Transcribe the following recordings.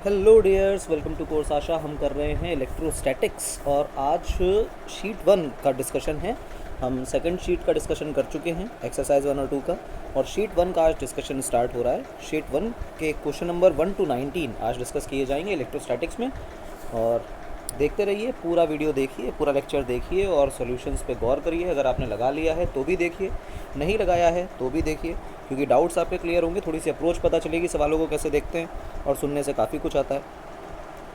Hello dears, welcome to course Asha. हम कर रहे हैं इलेक्ट्रोस्टैटिक्स और आज शीट 1 का डिस्कशन है। हम सेकंड शीट का डिस्कशन कर चुके हैं, एक्सरसाइज 1 और 2 का, और शीट 1 का आज डिस्कशन स्टार्ट हो रहा है। शीट 1 के क्वेश्चन नंबर 1 to 19 आज डिस्कस किए जाएंगे इलेक्ट्रोस्टैटिक्स में। और देखते रहिए, पूरा वीडियो देखिए, पूरा लेक्चर देखिए और सॉल्यूशंस पे गौर करिए। अगर आपने लगा लिया है तो भी देखिए, नहीं लगाया है तो भी देखिए, क्योंकि डाउट्स आपके क्लियर होंगे, थोड़ी सी अप्रोच पता चलेगी सवालों को कैसे देखते हैं, और सुनने से काफ़ी कुछ आता है।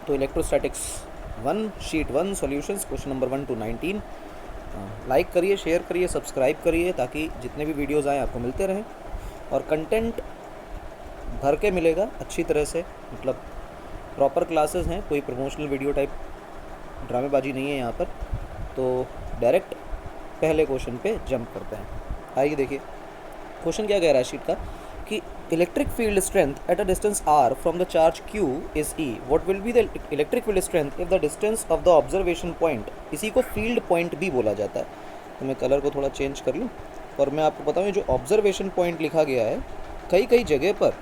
तो electrostatics 1 sheet 1 solutions question number 1 to 19 like करिए, शेयर करिए, सब्सक्राइब करिए, ताकि जितने भी वीडियोज़ आएँ आपको मिलते रहें। और कंटेंट भर के मिलेगा अच्छी तरह से, मतलब प्रॉपर क्लासेस हैं, कोई प्रमोशनल वीडियो टाइप ड्रामेबाजी नहीं है यहाँ पर। तो डायरेक्ट पहले क्वेश्चन पे जंप करते हैं। आइए देखिए क्वेश्चन क्या कह रहा है शीट का, कि electric field strength eight a distance r from the charge q is e। What will be the electric field strength if the distance of the observation point. इसी को फील्ड पॉइंट भी बोला जाता है। तो मैं कलर को थोड़ा चेंज कर लूँ और मैं आपको बताऊँ, जो ऑब्जर्वेशन पॉइंट लिखा गया है, कई कई जगह पर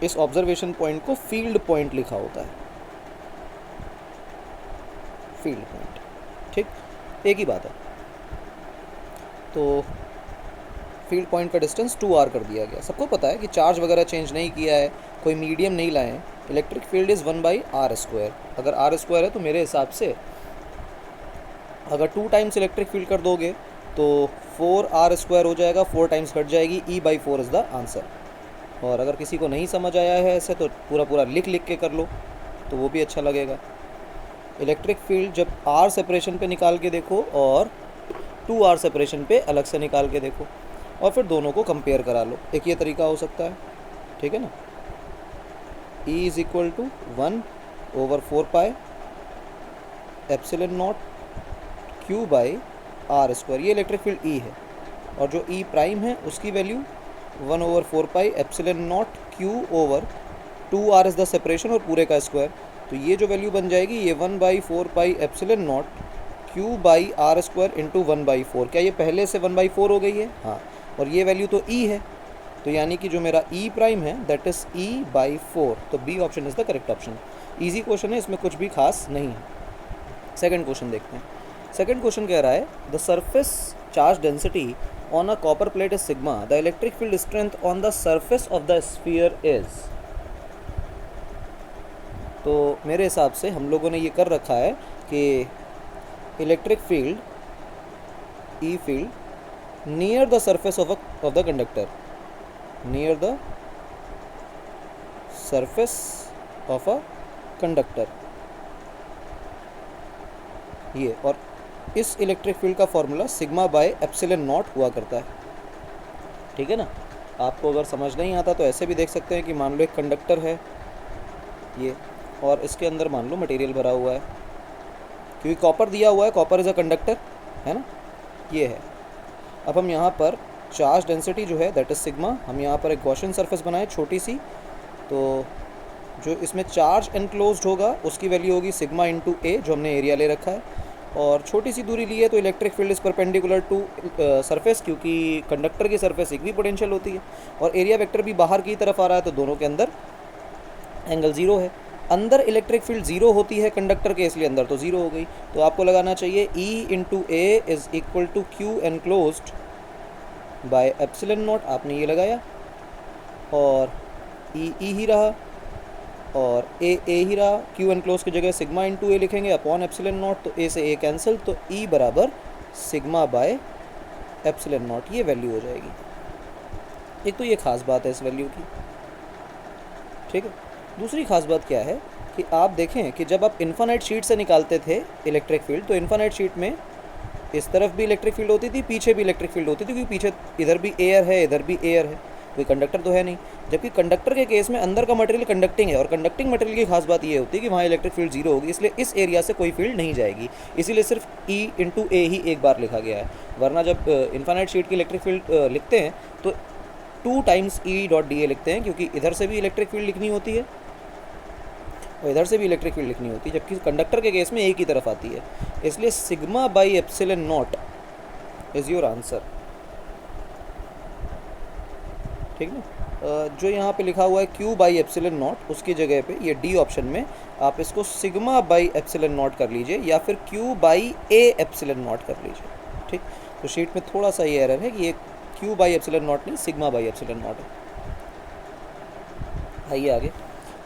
इस ऑब्जर्वेशन पॉइंट को फील्ड पॉइंट लिखा होता है। फील्ड पॉइंट, ठीक, एक ही बात है। तो फील्ड पॉइंट का डिस्टेंस 2r कर दिया गया। सबको पता है कि चार्ज वगैरह चेंज नहीं किया है, कोई मीडियम नहीं लाए हैं। Electric field is 1/r²। अगर r² है तो मेरे हिसाब से अगर 2 टाइम्स इलेक्ट्रिक फील्ड कर दोगे तो 4r² हो जाएगा, 4 टाइम्स कट जाएगी, e/4 इज़ द आंसर। और अगर किसी को नहीं समझ आया है ऐसे तो पूरा पूरा लिख लिख के कर लो, तो वो भी अच्छा लगेगा। इलेक्ट्रिक फील्ड जब r सेपरेशन पे निकाल के देखो और 2r सेपरेशन पे अलग से निकाल के देखो, और फिर दोनों को कंपेयर करा लो। एक ये तरीका हो सकता है, ठीक है ना। E is equal to 1/4 epsilon not q/r²। ये इलेक्ट्रिक फील्ड E है, और जो E प्राइम है उसकी value 1/4 epsilon not q/2r is the separation, और पूरे का स्क्वायर। तो ये जो वैल्यू बन जाएगी, ये 1/4 एप्सिलॉन नॉट q/r² इंटू 1/4। क्या ये पहले से 1/4 हो गई है? हाँ। और ये वैल्यू तो E है, तो यानी कि जो मेरा E प्राइम है दैट इज़ e/4। तो B option is the correct option. Easy question है, इसमें कुछ भी खास नहीं है। सेकंड क्वेश्चन देखते हैं। सेकंड क्वेश्चन कह रहा है, the surface charge density on a copper plate is sigma, the electric field strength on the surface of the sphere is. तो मेरे हिसाब से हम लोगों ने ये कर रखा है कि electric field E field near the surface of the conductor, near the surface of a conductor, ये। और इस इलेक्ट्रिक फील्ड का फॉर्मूला सिग्मा/एप्सिलॉन नॉट हुआ करता है, ठीक है ना। आपको अगर समझ नहीं आता तो ऐसे भी देख सकते हैं कि मान लो एक कंडक्टर है ये, और इसके अंदर मान लो मटेरियल भरा हुआ है, क्योंकि कॉपर दिया हुआ है, कॉपर इज़ अ कंडक्टर, है ना, ये है। अब हम यहाँ पर चार्ज डेंसिटी जो है दैट इज़ सिग्मा, हम यहाँ पर एक गॉसियन सरफेस बनाए छोटी सी, तो जो इसमें चार्ज एनक्लोज्ड होगा उसकी वैल्यू होगी सिग्मा इंटू ए, जो हमने एरिया ले रखा है। और छोटी सी दूरी ली है तो electric field is perpendicular to surface, क्योंकि कंडक्टर की सरफेस इक्वी पोटेंशियल होती है, और एरिया वेक्टर भी बाहर की तरफ आ रहा है, तो दोनों के अंदर एंगल ज़ीरो है। अंदर इलेक्ट्रिक फील्ड ज़ीरो होती है कंडक्टर के, इसलिए अंदर तो ज़ीरो हो गई। तो आपको लगाना चाहिए E into A is equal to Q enclosed by epsilon not. आपने ये लगाया, और E ही रहा और ए ही रहा। क्यू एनक्लोज की जगह सिग्मा इंटू ए लिखेंगे अपॉन एप्सिलॉन नॉट, तो ए से ए कैंसिल, तो E बराबर सिग्मा बाय एप्सिलॉन नॉट, ये वैल्यू हो जाएगी। एक तो ये खास बात है इस वैल्यू की, ठीक है। दूसरी खास बात क्या है कि आप देखें कि जब आप इन्फानाइट शीट से निकालते थे इलेक्ट्रिक फील्ड, तो इन्फानाइट शीट में इस तरफ भी इलेक्ट्रिक फील्ड होती थी, पीछे भी इलेक्ट्रिक फील्ड होती थी, क्योंकि पीछे इधर भी एयर है, इधर भी एयर है, कोई कंडक्टर तो है नहीं। जबकि कंडक्टर के केस में अंदर का मटेरियल कंडक्टिंग है, और कंडक्टिंग मटेरियल की खास बात ये होती है कि वहाँ इलेक्ट्रिक फील्ड जीरो होगी, इसलिए इस एरिया से कोई फील्ड नहीं जाएगी, इसीलिए सिर्फ E इंटू ए ही एक बार लिखा गया है। वरना जब इन्फानाइट शीट की इलेक्ट्रिक फील्ड लिखते हैं तो 2 टाइम्स E.da लिखते हैं, क्योंकि इधर से भी इलेक्ट्रिक फील्ड लिखनी होती है और इधर से भी इलेक्ट्रिक फील्ड लिखनी होती है, जबकि कंडक्टर के केस में एक ही तरफ आती है। इसलिए सिग्मा/एप्सिलॉन नॉट इज़ योर आंसर, ठीक ना। जो यहाँ पे लिखा हुआ है Q बाई एप्सिलन नॉट, उसकी जगह पे ये डी ऑप्शन में आप इसको सिग्मा बाई एप्सिलन नॉट कर लीजिए या फिर Q by A epsilon naught कर लीजिए। ठीक, तो शीट में थोड़ा सा ये एरर है कि ये Q बाई एप्सिलन नॉट नहीं, सिग्मा बाई एप्सिलन नॉट है। आइए आगे।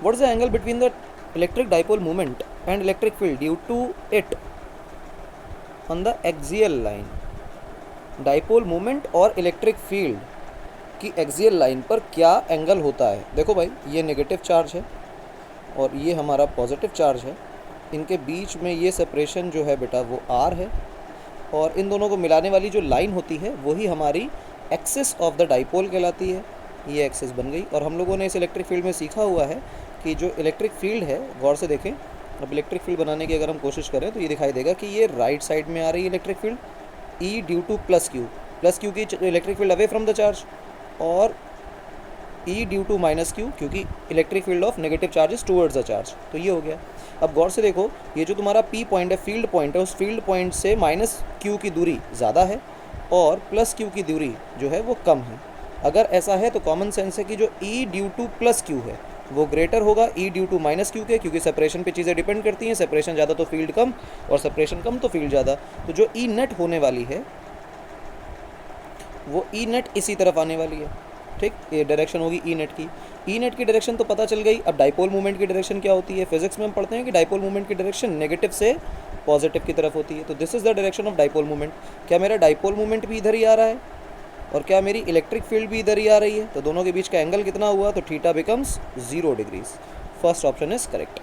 What is the angle between the electric dipole movement and electric field due to it on the axial line? Dipole movement और इलेक्ट्रिक फील्ड की axial line पर क्या angle होता है? देखो भाई, ये नेगेटिव चार्ज है और ये हमारा पॉजिटिव चार्ज है, इनके बीच में ये सेपरेशन जो है बेटा वो r है, और इन दोनों को मिलाने वाली जो लाइन होती है वही हमारी एक्सिस ऑफ द डाइपोल कहलाती है। ये एक्सिस बन गई। और हम लोगों ने इस इलेक्ट्रिक फील्ड में सीखा हुआ है कि जो इलेक्ट्रिक फील्ड है, गौर से देखें, अब इलेक्ट्रिक फील्ड बनाने की अगर हम कोशिश करें तो ये दिखाई देगा कि ये राइट साइड में आ रही है electric field, E due to plus q की electric field away from the charge, और E due to minus q क्योंकि electric field of negative charges towards the charge. तो ये हो गया। अब गौर से देखो, ये जो तुम्हारा P पॉइंट है, फील्ड पॉइंट है, उस फील्ड पॉइंट से माइनस क्यू की दूरी ज़्यादा है और प्लस क्यू की दूरी जो है वो कम है। अगर ऐसा है तो कॉमन सेंस है कि जो E due to plus Q है वो ग्रेटर होगा E due to minus Q के, क्योंकि सेपरेशन पे चीज़ें डिपेंड करती हैं, सेपरेशन ज़्यादा तो फील्ड कम और सेपरेशन कम तो फील्ड ज़्यादा। तो जो E नेट होने वाली है वो E नेट इसी तरफ आने वाली है। ठीक, ये डायरेक्शन होगी E नेट की। E नेट की डायरेक्शन तो पता चल गई। अब डाइपोल मूवमेंट की डायरेक्शन क्या होती है? फिजिक्स में हम पढ़ते हैं कि डाइपोल मूवमेंट की डायरेक्शन नेगेटिव से पॉजिटिव की तरफ होती है। तो this is the direction of dipole movement. क्या मेरा डाइपोल मूवमेंट भी इधर ही आ रहा है और क्या मेरी इलेक्ट्रिक फील्ड भी इधर ही आ रही है? तो दोनों के बीच का एंगल कितना हुआ? तो theta becomes 0 degrees. First option is correct.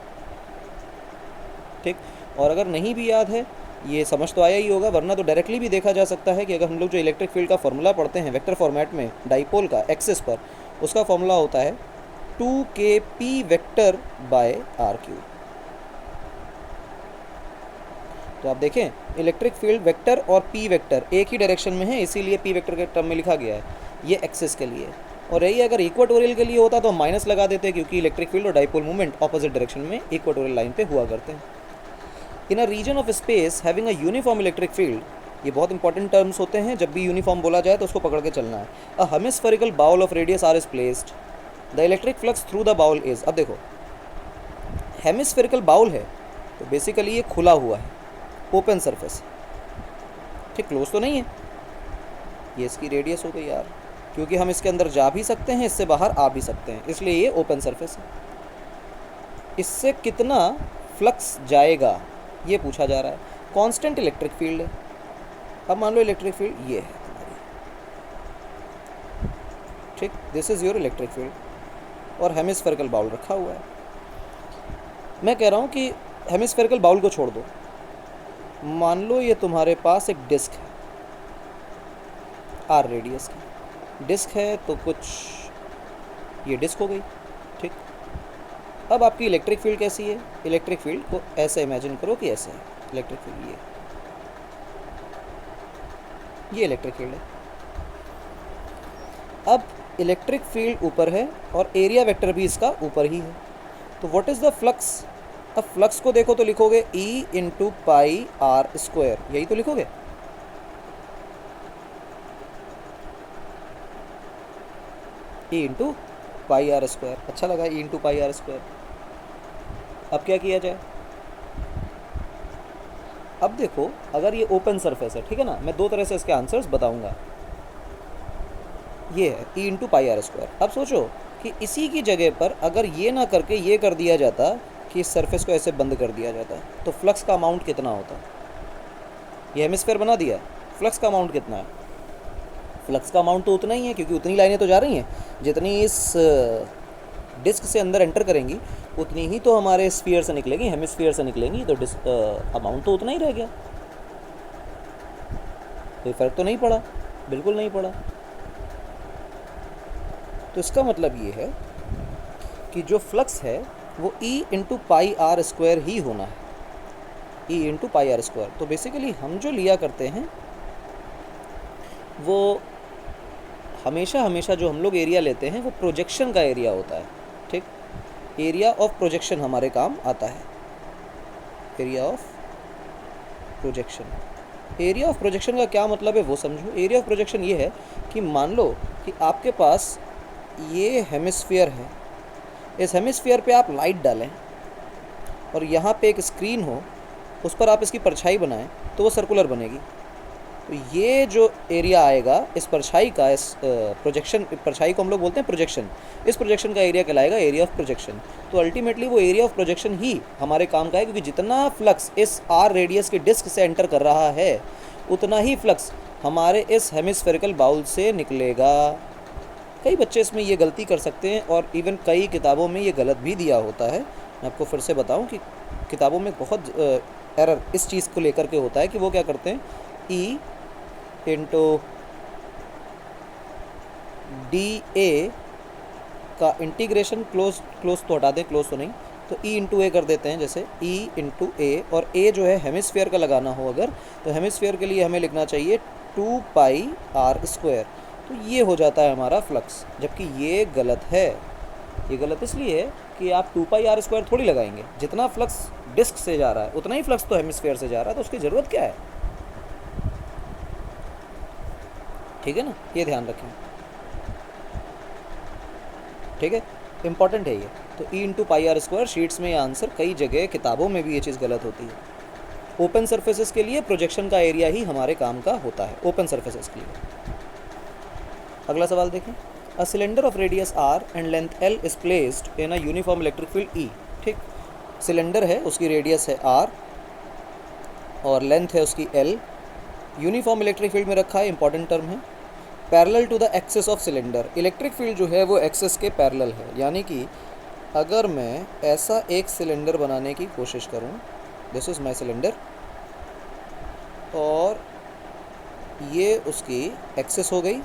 ठीक, और अगर नहीं भी याद है, ये समझ तो आया ही होगा, वरना तो डायरेक्टली भी देखा जा सकता है कि अगर हम लोग जो इलेक्ट्रिक फील्ड का फॉर्मूला पढ़ते हैं वेक्टर फॉर्मेट में डाइपोल का एक्सिस पर, उसका फॉर्मूला होता है 2kp vector by are cube. तो आप देखें, इलेक्ट्रिक फील्ड वेक्टर और पी वेक्टर एक ही डायरेक्शन में है, इसीलिए पी वेक्टर के टर्म में लिखा गया है। ये एक्सिस के लिए, और यही अगर इक्वाटोरियल के लिए होता तो हम माइनस लगा देते, क्योंकि इलेक्ट्रिक फील्ड और डाइपोल मूवमेंट ऑपोजिट डायरेक्शन में इक्वाटोरियल लाइन पे हुआ करते हैं। In a region of space having a uniform electric field, ये बहुत इंपॉर्टेंट टर्म्स होते हैं, जब भी यूनिफॉर्म बोला जाए तो उसको पकड़ के चलना है। A hemispherical bowl of radius r is placed, the electric flux through the bowl is. अब देखो, हेमिस्फेरिकल बाउल है तो बेसिकली ये खुला हुआ है, ओपन सरफेस। ठीक, क्लोज तो नहीं है। ये इसकी रेडियस हो गई यार, क्योंकि हम इसके अंदर जा भी सकते हैं, इससे बाहर आ भी सकते हैं, इसलिए ये ओपन सरफेस है। इससे कितना फ्लक्स जाएगा ये पूछा जा रहा है। कांस्टेंट इलेक्ट्रिक फील्ड है। अब मान लो इलेक्ट्रिक फील्ड ये है तुम्हारी, ठीक, this is your electric field, और हेमिस्फेरिकल बाउल रखा हुआ है। मैं कह रहा हूँ कि हेमिस्फेरिकल बाउल को छोड़ दो, मान लो ये तुम्हारे पास एक डिस्क है, आर रेडियस की डिस्क है, तो कुछ ये डिस्क हो गई। ठीक, अब आपकी इलेक्ट्रिक फील्ड कैसी है? इलेक्ट्रिक फील्ड को ऐसे इमेजिन करो कि ऐसे है इलेक्ट्रिक फील्ड, ये इलेक्ट्रिक फील्ड है। अब इलेक्ट्रिक फील्ड ऊपर है और एरिया वेक्टर भी इसका ऊपर ही है, तो व्हाट इज द फ्लक्स? अब फ्लक्स को देखो तो लिखोगे E into pi are square, यही तो लिखोगे। E into pi are square, अच्छा लगा, E into pi are square. अब क्या किया जाए? अब देखो, अगर ये ओपन सरफेस है, ठीक है ना, मैं दो तरह से इसके आंसर्स बताऊंगा। ये है E into pi are square. अब सोचो कि इसी की जगह पर अगर ये ना करके ये कर दिया जाता कि इस सरफेस को ऐसे बंद कर दिया जाता, तो फ्लक्स का अमाउंट कितना होता? ये हेमिस्फीयर बना दिया, फ्लक्स का अमाउंट कितना है? फ्लक्स का अमाउंट तो उतना ही है, क्योंकि उतनी लाइनें तो जा रही हैं, जितनी इस डिस्क से अंदर एंटर करेंगी उतनी ही तो हमारे स्फीयर से निकलेंगी, हेमिस्फीयर से निकलेंगी, तो डिस्क अमाउंट तो उतना ही रह गया। कोई फ़र्क तो नहीं पड़ा, बिल्कुल नहीं पड़ा। तो इसका मतलब ये है कि जो फ्लक्स है वो E into pi are square ही होना है, E into pi are square. तो बेसिकली हम जो लिया करते हैं वो हमेशा जो हम लोग एरिया लेते हैं वो प्रोजेक्शन का एरिया होता है। ठीक, एरिया ऑफ प्रोजेक्शन हमारे काम आता है, area of projection. Area of projection का क्या मतलब है वो समझो। एरिया ऑफ प्रोजेक्शन ये है कि मान लो कि आपके पास ये हेमिस्फीयर है, इस हेमिस्फीयर पे आप लाइट डालें और यहाँ पे एक स्क्रीन हो, उस पर आप इसकी परछाई बनाएं तो वो सर्कुलर बनेगी। तो ये जो एरिया आएगा इस परछाई का, इस प्रोजेक्शन, परछाई को हम लोग बोलते हैं प्रोजेक्शन, इस प्रोजेक्शन का एरिया कहलाएगा एरिया ऑफ प्रोजेक्शन। तो अल्टीमेटली वो एरिया ऑफ प्रोजेक्शन ही हमारे काम का है, क्योंकि जितना फ्लक्स इस आर रेडियस के डिस्क से एंटर कर रहा है उतना ही फ्लक्स हमारे इस हेमिस्फेरिकल बाउल से निकलेगा। कई बच्चे इसमें ये गलती कर सकते हैं और इवन कई किताबों में ये गलत भी दिया होता है। मैं आपको फिर से बताऊं कि किताबों में बहुत एरर इस चीज़ को लेकर के होता है कि वो क्या करते हैं, ई इंटू डी ए का इंटीग्रेशन, क्लोज तो हटा दें, क्लोज तो नहीं, तो ई इंटू ए कर देते हैं। जैसे ई इंटू ए, और ए जो है हेमिस्फीयर का लगाना हो अगर, तो हेमिस्फीयर के लिए हमें लिखना चाहिए 2 पाई आर स्क्वायर। तो ये हो जाता है हमारा फ्लक्स, जबकि ये गलत है। ये गलत इसलिए है कि आप 2 पाई आर स्क्वायर थोड़ी लगाएंगे, जितना फ्लक्स डिस्क से जा रहा है उतना ही फ्लक्स तो हेमिस्फीयर से जा रहा है, तो उसकी ज़रूरत क्या है? ठीक है ना, ये ध्यान रखें। ठीक है, इंपॉर्टेंट है ये। तो E into pi are square, sheets में ये आंसर, कई जगह किताबों में भी ये चीज़ गलत होती है। ओपन सर्फेसेस के लिए प्रोजेक्शन का एरिया ही हमारे काम का होता है, ओपन सर्फेसेस के लिए। अगला सवाल देखें, a cylinder of radius R and length L is placed in a uniform electric field E. ठीक, सिलेंडर है, उसकी रेडियस है आर और लेंथ है उसकी एल, यूनिफॉर्म इलेक्ट्रिक फील्ड में रखा है, इंपॉर्टेंट टर्म है। Parallel to the axis of cylinder, electric field जो है वो एक्सिस के पैरेलल है, यानी कि अगर मैं ऐसा एक सिलेंडर बनाने की कोशिश करूं, दिस इज़ माय सिलेंडर, और ये उसकी एक्सिस हो गई,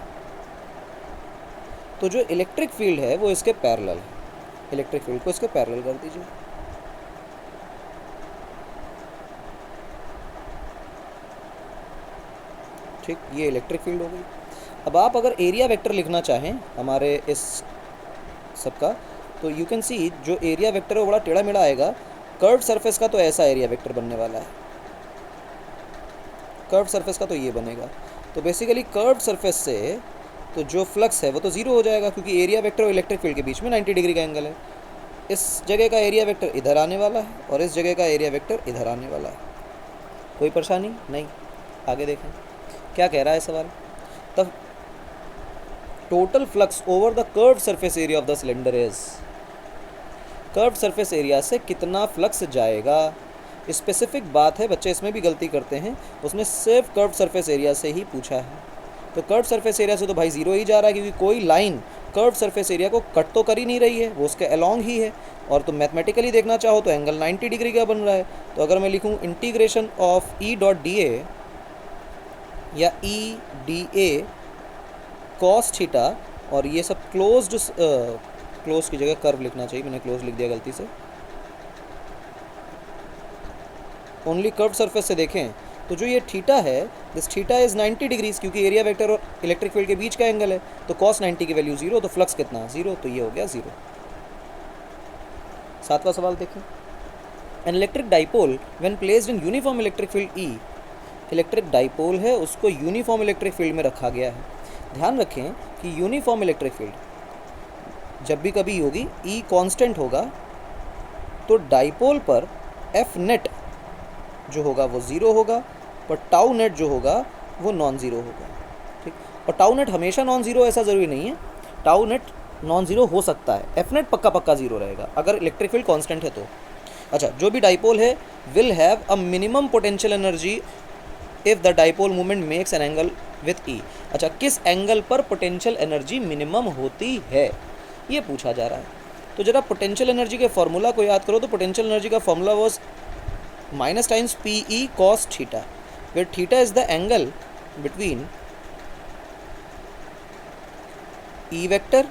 तो जो इलेक्ट्रिक फील्ड है वो इसके पैरेलल है। इलेक्ट्रिक फील्ड को इसके पैरेलल कर दीजिए। ठीक, ये इलेक्ट्रिक फील्ड हो गई। अब आप अगर एरिया वेक्टर लिखना चाहें हमारे इस सबका, तो यू कैन सी जो एरिया वेक्टर है वो बड़ा टेढ़ा मेढ़ा आएगा। कर्व सरफेस का तो ऐसा एरिया वेक्टर बनने वाला है, कर्व सरफेस का तो ये बनेगा। तो बेसिकली कर्व सरफेस से तो जो फ्लक्स है वो तो ज़ीरो हो जाएगा, क्योंकि एरिया वेक्टर और इलेक्ट्रिक फील्ड के बीच में 90 डिग्री का एंगल है। इस जगह का एरिया वेक्टर इधर आने वाला है और इस जगह का एरिया वेक्टर इधर आने वाला है। कोई परेशानी नहीं? आगे देखें क्या कह रहा है सवाल। तब total flux over the curve surface area of the cylinder is, curve surface area से कितना फ्लक्स जाएगा। स्पेसिफिक बात है, बच्चे इसमें भी गलती करते हैं, उसने सिर्फ कर्व सरफेस एरिया से ही पूछा है। तो कर्व सरफेस एरिया से तो भाई ज़ीरो ही जा रहा है, क्योंकि कोई लाइन कर्व सरफेस एरिया को कट तो कर ही नहीं रही है, वो उसके अलॉन्ग ही है। और तो मैथमेटिकली देखना चाहो तो एंगल 90 डिग्री का बन रहा है। तो अगर मैं लिखूँ integration of E dot d A या E d A cos theta, और ये सब क्लोज्ड, क्लोज की जगह कर्व लिखना चाहिए, मैंने क्लोज लिख दिया गलती से। ओनली कर्व सरफेस से देखें तो जो ये थीटा है, दिस थीटा इज़ 90 डिग्रीज, क्योंकि एरिया वेक्टर और इलेक्ट्रिक फील्ड के बीच का एंगल है। तो कॉस 90 की वैल्यू 0, तो फ्लक्स कितना 0, तो ये हो गया 0। 7वां सवाल देखें, an electric dipole when placed in uniform electric field E, electric dipole है उसको यूनिफॉर्म इलेक्ट्रिक फील्ड में रखा गया है। ध्यान रखें कि यूनिफॉर्म इलेक्ट्रिक फील्ड जब भी कभी होगी, ई कांस्टेंट होगा, तो डाइपोल पर एफ नेट जो होगा वो 0 होगा, पर टाउ नेट जो होगा वो नॉन ज़ीरो होगा। ठीक, और टाउ नेट हमेशा नॉन ज़ीरो ऐसा ज़रूरी नहीं है, टाउ नेट नॉन ज़ीरो हो सकता है, एफ नेट पक्का पक्का 0 रहेगा अगर इलेक्ट्रिक फील्ड कांस्टेंट है तो। अच्छा, जो भी डाइपोल है will have a minimum potential energy if the dipole movement makes an angle with E. अच्छा, किस एंगल पर पोटेंशियल एनर्जी मिनिमम होती है ये पूछा जा रहा है। तो जरा पोटेंशियल एनर्जी के फॉर्मूला को याद करो। तो पोटेंशियल एनर्जी का formula was minus times P E cos theta, where theta is the angle between E vector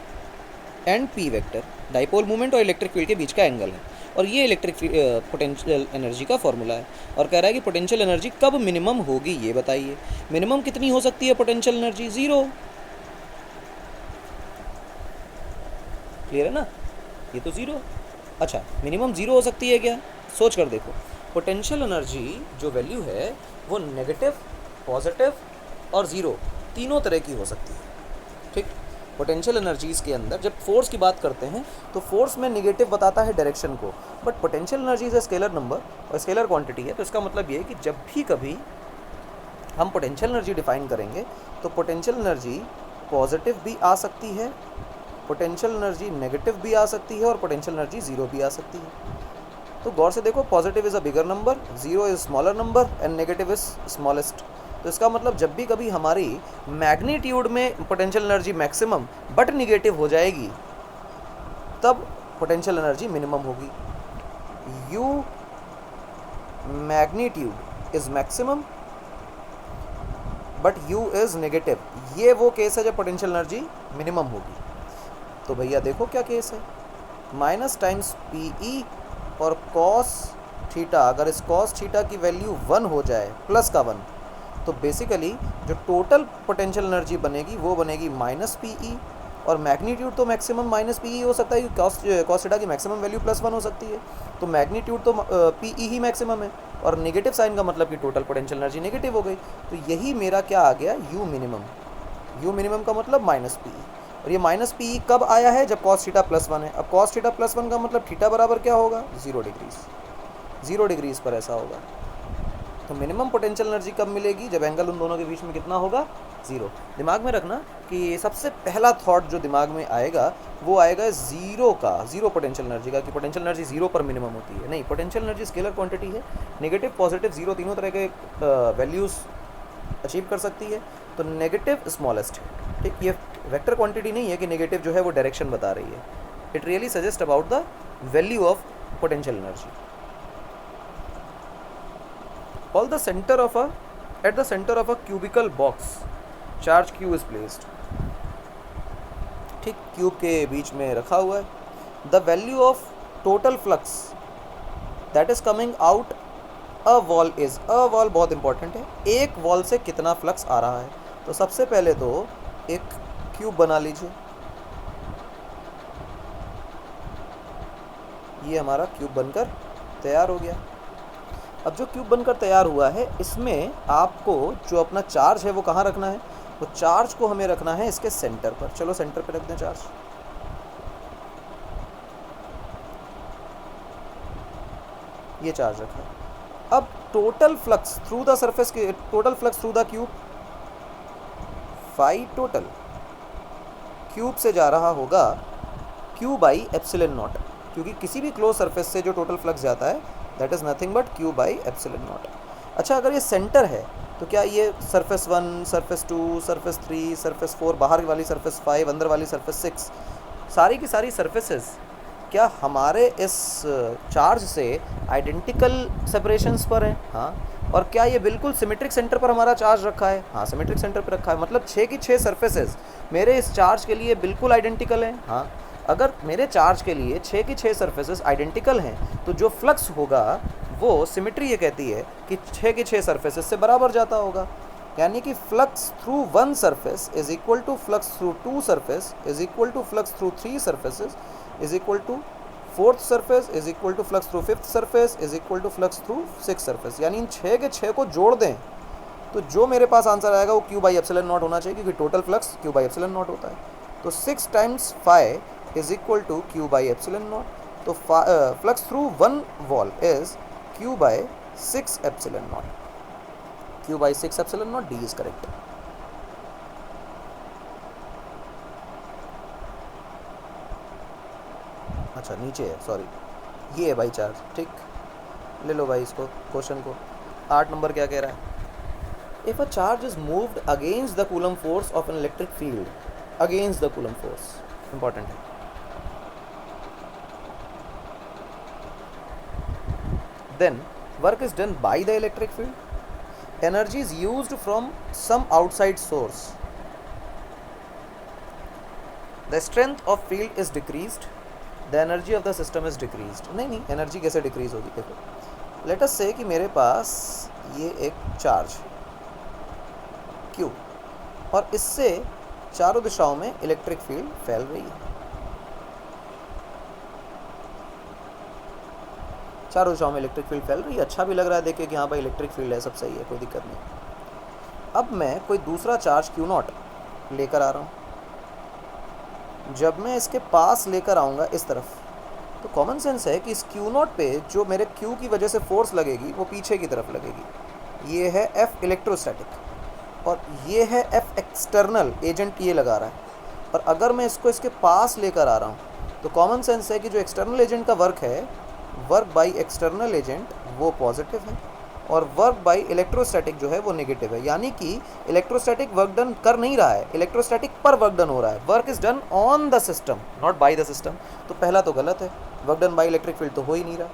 and P vector, dipole movement और इलेक्ट्रिक फील्ड के बीच का एंगल है। और ये इलेक्ट्रिक पोटेंशियल एनर्जी का फॉर्मूला है, और कह रहा है कि पोटेंशियल एनर्जी कब मिनिमम होगी ये बताइए। मिनिमम कितनी हो सकती है पोटेंशियल एनर्जी? 0। क्लियर है ना, ये तो 0। अच्छा, मिनिमम 0 हो सकती है क्या? सोच कर देखो, पोटेंशियल एनर्जी जो वैल्यू है वो नेगेटिव, पॉजिटिव और 0 तीनों तरह की हो सकती है। ठीक, पोटेंशियल एनर्जीज़ के अंदर जब फोर्स की बात करते हैं तो फोर्स में निगेटिव बताता है डायरेक्शन को, बट पोटेंशियल एनर्जीज है स्केलर नंबर और स्केलर क्वांटिटी है। तो इसका मतलब ये है कि जब भी कभी हम पोटेंशियल एनर्जी डिफाइन करेंगे तो पोटेंशियल एनर्जी पॉजिटिव भी आ सकती है, पोटेंशियल एनर्जी नेगेटिव भी आ सकती है और पोटेंशियल एनर्जी ज़ीरो भी आ सकती है। तो गौर से देखो, positive is a bigger number, zero is smaller number and negative is smallest. तो इसका मतलब जब भी कभी हमारी मैग्नीट्यूड में potential energy maximum but negative हो जाएगी तब पोटेंशियल एनर्जी मिनिमम होगी। You magnitude is maximum but you is negative, ये वो केस है जब पोटेंशियल एनर्जी मिनिमम होगी। तो भैया देखो क्या केस है, माइनस टाइम्स पी ई और कॉस थीटा, अगर इस कॉस थीटा की वैल्यू 1 हो जाए प्लस का 1, तो बेसिकली जो टोटल पोटेंशियल एनर्जी बनेगी वो बनेगी माइनस पी ई, और मैग्नीट्यूड तो मैक्सिमम माइनस पी ई हो सकता है क्योंकि कॉस थीटा की मैक्सिमम वैल्यू प्लस 1 हो सकती है। तो मैग्नीट्यूड तो पी ई ही मैक्सिमम है और नेगेटिव साइन का मतलब कि टोटल पोटेंशियल एनर्जी नेगेटिव हो गई। तो यही मेरा क्या आ गया, यू मिनिमम। यू मिनिमम का मतलब माइनस पी ई, और ये माइनस पी ई कब आया है, जब कॉस थीटा प्लस 1 है। अब कॉस थीटा प्लस 1 का मतलब थीटा बराबर क्या होगा, 0 डिग्रीज। 0 डिग्रीज पर ऐसा होगा। तो मिनिमम पोटेंशियल एनर्जी कब मिलेगी, जब एंगल उन दोनों के बीच में कितना होगा, 0। दिमाग में रखना कि सबसे पहला थॉट जो दिमाग में आएगा वो आएगा ज़ीरो का, ज़ीरो पोटेंशियल एनर्जी का, कि पोटेंशियल एनर्जी 0 पर मिनिमम होती है। नहीं, पोटेंशियल एनर्जी स्केलर क्वांटिटी है, नेगेटिव पॉजिटिव ज़ीरो तीनों तरह के वैल्यूज़ अचीव कर सकती है। तो नेगेटिव स्मॉलेस्ट है, ठीक। ये वेक्टर क्वांटिटी नहीं है कि नेगेटिव जो है वो डायरेक्शन बता रही है। It really suggest about the value of potential energy. At the center of a cubical box, charge Q is placed. ठीक, क्यूब के बीच में रखा हुआ है। The value of total flux that is coming out a wall is, a wall बहुत important है, एक wall से कितना फ्लक्स आ रहा है। तो सबसे पहले तो एक क्यूब बना लीजिए, ये हमारा क्यूब बनकर तैयार हो गया। अब जो क्यूब बनकर तैयार हुआ है इसमें आपको जो अपना चार्ज है वो कहाँ रखना है, वो चार्ज को हमें रखना है इसके सेंटर पर। चलो सेंटर पर रख दें चार्ज। ये चार्ज रखा है। अब total flux through the surface के, total flux through the cube, phi total cube से जा रहा होगा Q बाई एप्सिलॉन नॉट, क्योंकि किसी भी क्लोज सरफेस से जो टोटल फ्लक्स जाता है that is nothing but Q by epsilon not. अच्छा, अगर ये सेंटर है तो क्या ये सरफेस 1, सरफेस 2, सरफेस 3, सरफेस 4, बाहर वाली सरफेस 5, अंदर वाली सरफेस 6, सारी की सारी सरफेसेस क्या हमारे इस चार्ज से आइडेंटिकल सेपरेशंस पर हैं? हाँ। और क्या ये बिल्कुल सिमेट्रिक सेंटर पर हमारा चार्ज रखा है? हाँ, सिमेट्रिक सेंटर पर रखा है। मतलब 6 की 6 सरफेसेस मेरे इस चार्ज के लिए बिल्कुल आइडेंटिकल हैं। हाँ, अगर मेरे चार्ज के लिए 6 की 6 सरफेसेस आइडेंटिकल हैं तो जो फ्लक्स होगा वो सिमेट्री ये कहती है कि 6 की 6 सरफेसेस से बराबर जाता होगा। यानी कि flux through 1 surface is equal to flux through 2 surface is equal to flux through 3 surfaces is equal to 4th surface is equal to flux through 5th surface is equal to flux through 6th surface. यानी इन 6 के 6 को जोड़ दें तो जो मेरे पास answer आएगा वो Q बाई एप्सिलॉन नॉट होना चाहिए, क्योंकि total flux Q by epsilon naught होता है। तो 6 times phi is equal to Q by epsilon naught. तो flux through 1 wall is Q by 6 epsilon naught. Q by 6 epsilon naught, D is correct. अच्छा नीचे है, सॉरी, ये है भाई चार्ज। ठीक, ले लो भाई इसको, क्वेश्चन को। 8 नंबर क्या कह रहा है? If a charge is moved against the coulomb force of an electric field, against the coulomb force important है। Then work is done by the electric field. Energy is used from some outside source. The strength of field is decreased. The energy of the system is decreased. नहीं, energy कैसे decrease होगी? देखो, let us से कि मेरे पास ये एक charge Q और इससे चारों दिशाओं में इलेक्ट्रिक फील्ड फैल रही है। चारों दिशाओं में इलेक्ट्रिक फील्ड फैल रही है, अच्छा भी लग रहा है देखे कि हाँ भाई इलेक्ट्रिक फील्ड है, सब सही है, कोई दिक्कत नहीं। अब मैं कोई दूसरा चार्ज Q0 लेकर आ रहा हूँ, जब मैं इसके पास लेकर आऊँगा इस तरफ, तो कॉमन सेंस है कि इस Q नॉट पे जो मेरे Q की वजह से फोर्स लगेगी वो पीछे की तरफ लगेगी। ये है F इलेक्ट्रोस्टैटिक और ये है F एक्सटर्नल, एजेंट ये लगा रहा है। और अगर मैं इसको इसके पास लेकर आ रहा हूँ तो कॉमन सेंस है कि जो एक्सटर्नल एजेंट का वर्क है, वर्क बाय एक्सटर्नल एजेंट, वो पॉजिटिव है और वर्क बाय इलेक्ट्रोस्टैटिक जो है वो नेगेटिव है। यानी कि इलेक्ट्रोस्टैटिक वर्क डन कर नहीं रहा है, इलेक्ट्रोस्टैटिक पर वर्क डन हो रहा है। Work is done on the system, not by the system. तो पहला तो गलत है, work done by electric field तो हो ही नहीं रहा।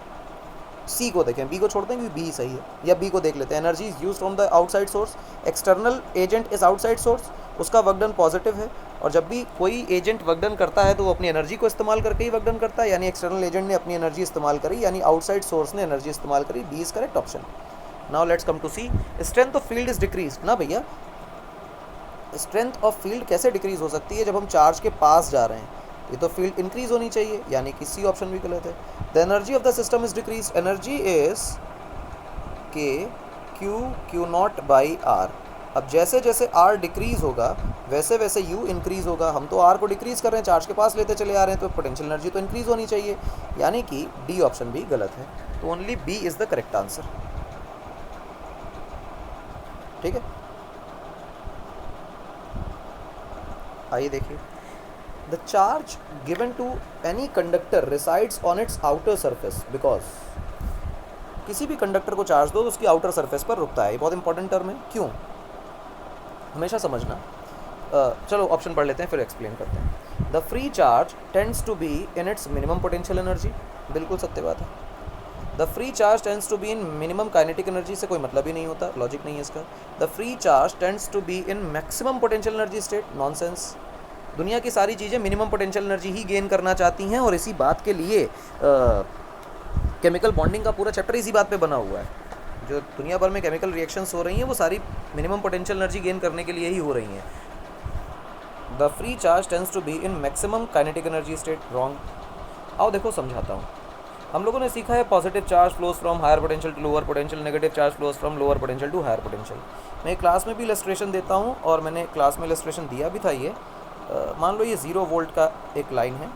सी को देखें, बी को छोड़ दें क्योंकि बी सही है, या बी को देख लेते हैं। Energy is use from the outside source, external agent is outside source, उसका वर्क डन पॉजिटिव है। और जब भी कोई एजेंट वर्क डन करता है तो वो अपनी एनर्जी को इस्तेमाल करके ही वर्क डन करता है, यानी एक्सटर्नल एजेंट ने अपनी एनर्जी इस्तेमाल करी, यानी आउटसाइड सोर्स ने एनर्जी इस्तेमाल करी। D is correct option. Now let's come to C. Strength of field is decrease ना भैया, स्ट्रेंथ ऑफ फील्ड कैसे डिक्रीज हो सकती है जब हम चार्ज के पास जा रहे हैं? ये तो फील्ड इंक्रीज होनी चाहिए, यानी कि सी ऑप्शन भी गलत है। The energy of the system is decrease, energy is के क्यू नॉट बाई आर। अब जैसे जैसे आर डिक्रीज होगा वैसे वैसे यू इंक्रीज होगा। हम तो आर को डिक्रीज कर रहे हैं, चार्ज के पास लेते चले आ रहे हैं, तो पोटेंशियल एनर्जी तो इंक्रीज होनी चाहिए, यानी कि डी ऑप्शन भी गलत है। तो only B is the correct answer. ठीक है, आइए देखिए। The charge given to any conductor resides on its outer surface because, किसी भी कंडक्टर को चार्ज दो तो उसकी आउटर सरफेस पर रुकता है। ये बहुत इंपॉर्टेंट टर्म है, क्यों हमेशा समझना। चलो ऑप्शन पढ़ लेते हैं फिर एक्सप्लेन करते हैं। The free charge tends to be in its minimum potential energy, बिल्कुल सत्य बात है। The free charge tends to be in minimum kinetic energy से कोई मतलब ही नहीं होता, लॉजिक नहीं है इसका। The free charge tends to be in maximum potential energy state, nonsense. दुनिया की सारी चीज़ें मिनिमम पोटेंशियल एनर्जी ही गेन करना चाहती हैं और इसी बात के लिए केमिकल बॉन्डिंग का पूरा चैप्टर इसी बात पे बना हुआ है। जो दुनिया भर में केमिकल रिएक्शंस हो रही हैं वो सारी मिनिमम पोटेंशियल एनर्जी गेन करने के लिए ही हो रही हैं। The free charge tends to be in maximum kinetic energy state, wrong. आओ देखो समझाता हूँ। हम लोगों ने सीखा है positive charge flows from higher potential to lower potential, negative charge flows from lower potential to higher potential. मैं क्लास में भी इलस्ट्रेशन देता हूँ और मैंने क्लास में इलस्ट्रेशन दिया भी था। ये मान लो ये 0 वोल्ट का एक लाइन है,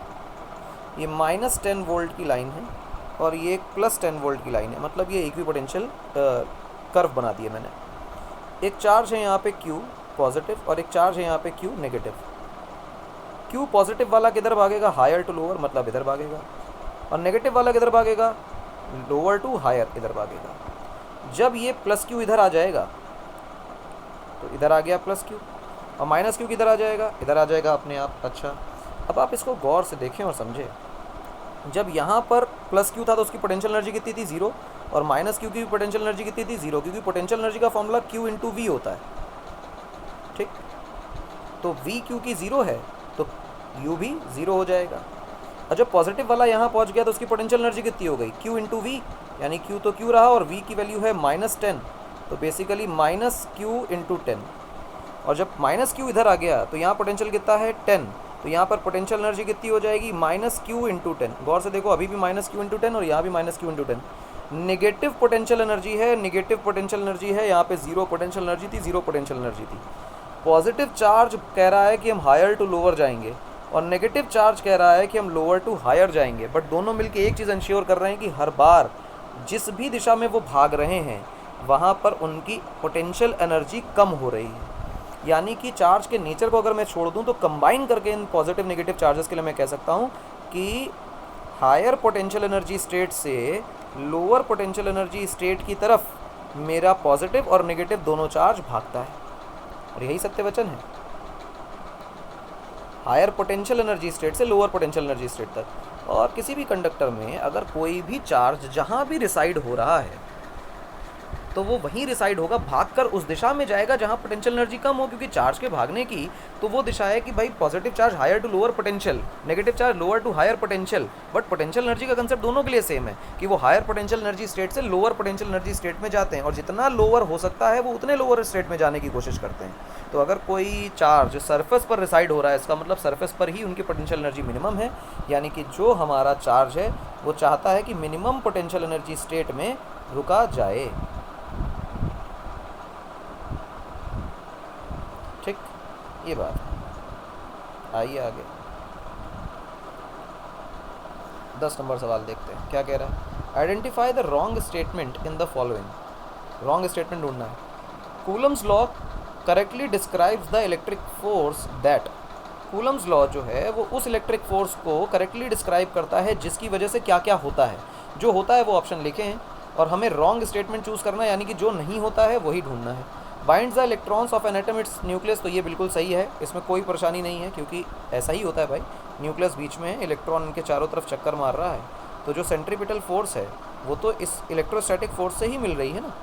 ये -10 वोल्ट की लाइन है और ये +10 वोल्ट की लाइन है, मतलब ये इक्विपोटेंशियल कर्व बना दिए मैंने। एक चार्ज है यहाँ पे Q पॉजिटिव और एक चार्ज है यहाँ पे Q नेगेटिव। Q पॉजिटिव वाला किधर भागेगा? हायर टू लोअर, मतलब इधर भागेगा। और नेगेटिव वाला किधर भागेगा? लोअर टू हायर, इधर भागेगा। जब ये +Q इधर आ जाएगा तो इधर आ गया +Q, और -Q किधर आ जाएगा? इधर आ जाएगा अपने आप। अच्छा, अब आप इसको गौर से देखें और समझें। जब यहाँ पर +Q था तो उसकी पोटेंशियल एनर्जी कितनी थी? 0। और -Q की पोटेंशियल एनर्जी कितनी थी? 0, क्योंकि पोटेंशियल एनर्जी का फॉर्मूला Q × V होता है। ठीक, तो V Q की 0 है तो U भी 0 हो जाएगा। और जब पॉजिटिव वाला यहाँ पहुँच गया तो उसकी पोटेंशियल एनर्जी कितनी हो गई? Q × V, यानी Q तो Q रहा और V की वैल्यू है -10, तो बेसिकली -Q × 10। और जब -Q इधर आ गया तो यहाँ पोटेंशियल कितना है? 10, तो यहाँ पर पोटेंशियल एनर्जी कितनी हो जाएगी? -Q × 10। गौर से देखो, अभी भी -Q × 10 और यहाँ भी -Q × 10। नेगेटिव पोटेंशियल एनर्जी है, नेगेटिव पोटेंशियल एनर्जी है। यहाँ पे 0 पोटेंशियल एनर्जी थी, 0 पोटेंशियल एनर्जी थी। पॉजिटिव चार्ज कह रहा है कि हम हायर टू लोअर जाएंगे और नेगेटिव चार्ज कह रहा है कि हम लोअर टू हायर जाएंगे, बट दोनों मिलकर एक चीज़ इंश्योर कर रहे हैं कि हर बार जिस भी दिशा में वो भाग रहे हैं वहाँ पर उनकी पोटेंशियल एनर्जी कम हो रही है। यानी कि चार्ज के नेचर को अगर मैं छोड़ दूं तो कंबाइन करके इन पॉजिटिव नेगेटिव चार्जेस के लिए मैं कह सकता हूं कि हायर पोटेंशियल एनर्जी स्टेट से लोअर पोटेंशियल एनर्जी स्टेट की तरफ मेरा पॉजिटिव और नेगेटिव दोनों चार्ज भागता है, और यही सत्य वचन है। हायर पोटेंशियल एनर्जी स्टेट से लोअर पोटेंशियल एनर्जी स्टेट तक। और किसी भी कंडक्टर में अगर कोई भी चार्ज जहाँ भी रिसाइड हो रहा है तो वो वहीं रिसाइड होगा, भागकर उस दिशा में जाएगा जहाँ पोटेंशियल एनर्जी कम हो, क्योंकि चार्ज के भागने की तो वो दिशा है कि भाई positive charge higher to lower potential, negative charge lower to higher potential. But potential energy का कंसेप्ट दोनों के लिए सेम है कि वो हायर पोटेंशियल एनर्जी स्टेट से लोअर पोटेंशियल एनर्जी स्टेट में जाते हैं, और जितना लोअर हो सकता है वो उतने लोअर स्टेट में जाने की कोशिश करते हैं। तो अगर कोई चार्ज सरफेस पर रिसाइड हो रहा है, इसका मतलब सरफेस पर ही उनकी पोटेंशियल एनर्जी मिनिमम है, यानी कि जो हमारा चार्ज है वो चाहता है कि मिनिमम पोटेंशियल एनर्जी स्टेट में रुका जाए। ठीक, ये बात। आइए आगे। 10 नंबर सवाल देखते हैं क्या कह रहा है। Identify the wrong statement in the following. Wrong statement ढूंढना है। Coulomb's law correctly describes the electric force that. Coulomb's law जो है वो उस इलेक्ट्रिक फोर्स को करेक्टली डिस्क्राइब करता है जिसकी वजह से क्या क्या होता है। जो होता है वो ऑप्शन लिखे हैं और हमें रॉन्ग स्टेटमेंट चूज़ करना है, यानी कि जो नहीं होता है वही ढूंढना है। Binds the electrons of an atom it's nucleus, तो ये बिल्कुल सही है, इसमें कोई परेशानी नहीं है क्योंकि ऐसा ही होता है भाई। न्यूक्लियस बीच में है, इलेक्ट्रॉन इनके चारों तरफ चक्कर मार रहा है, तो जो सेंट्रीपिटल फोर्स है वो तो इस इलेक्ट्रोस्टैटिक फोर्स से ही मिल रही है ना,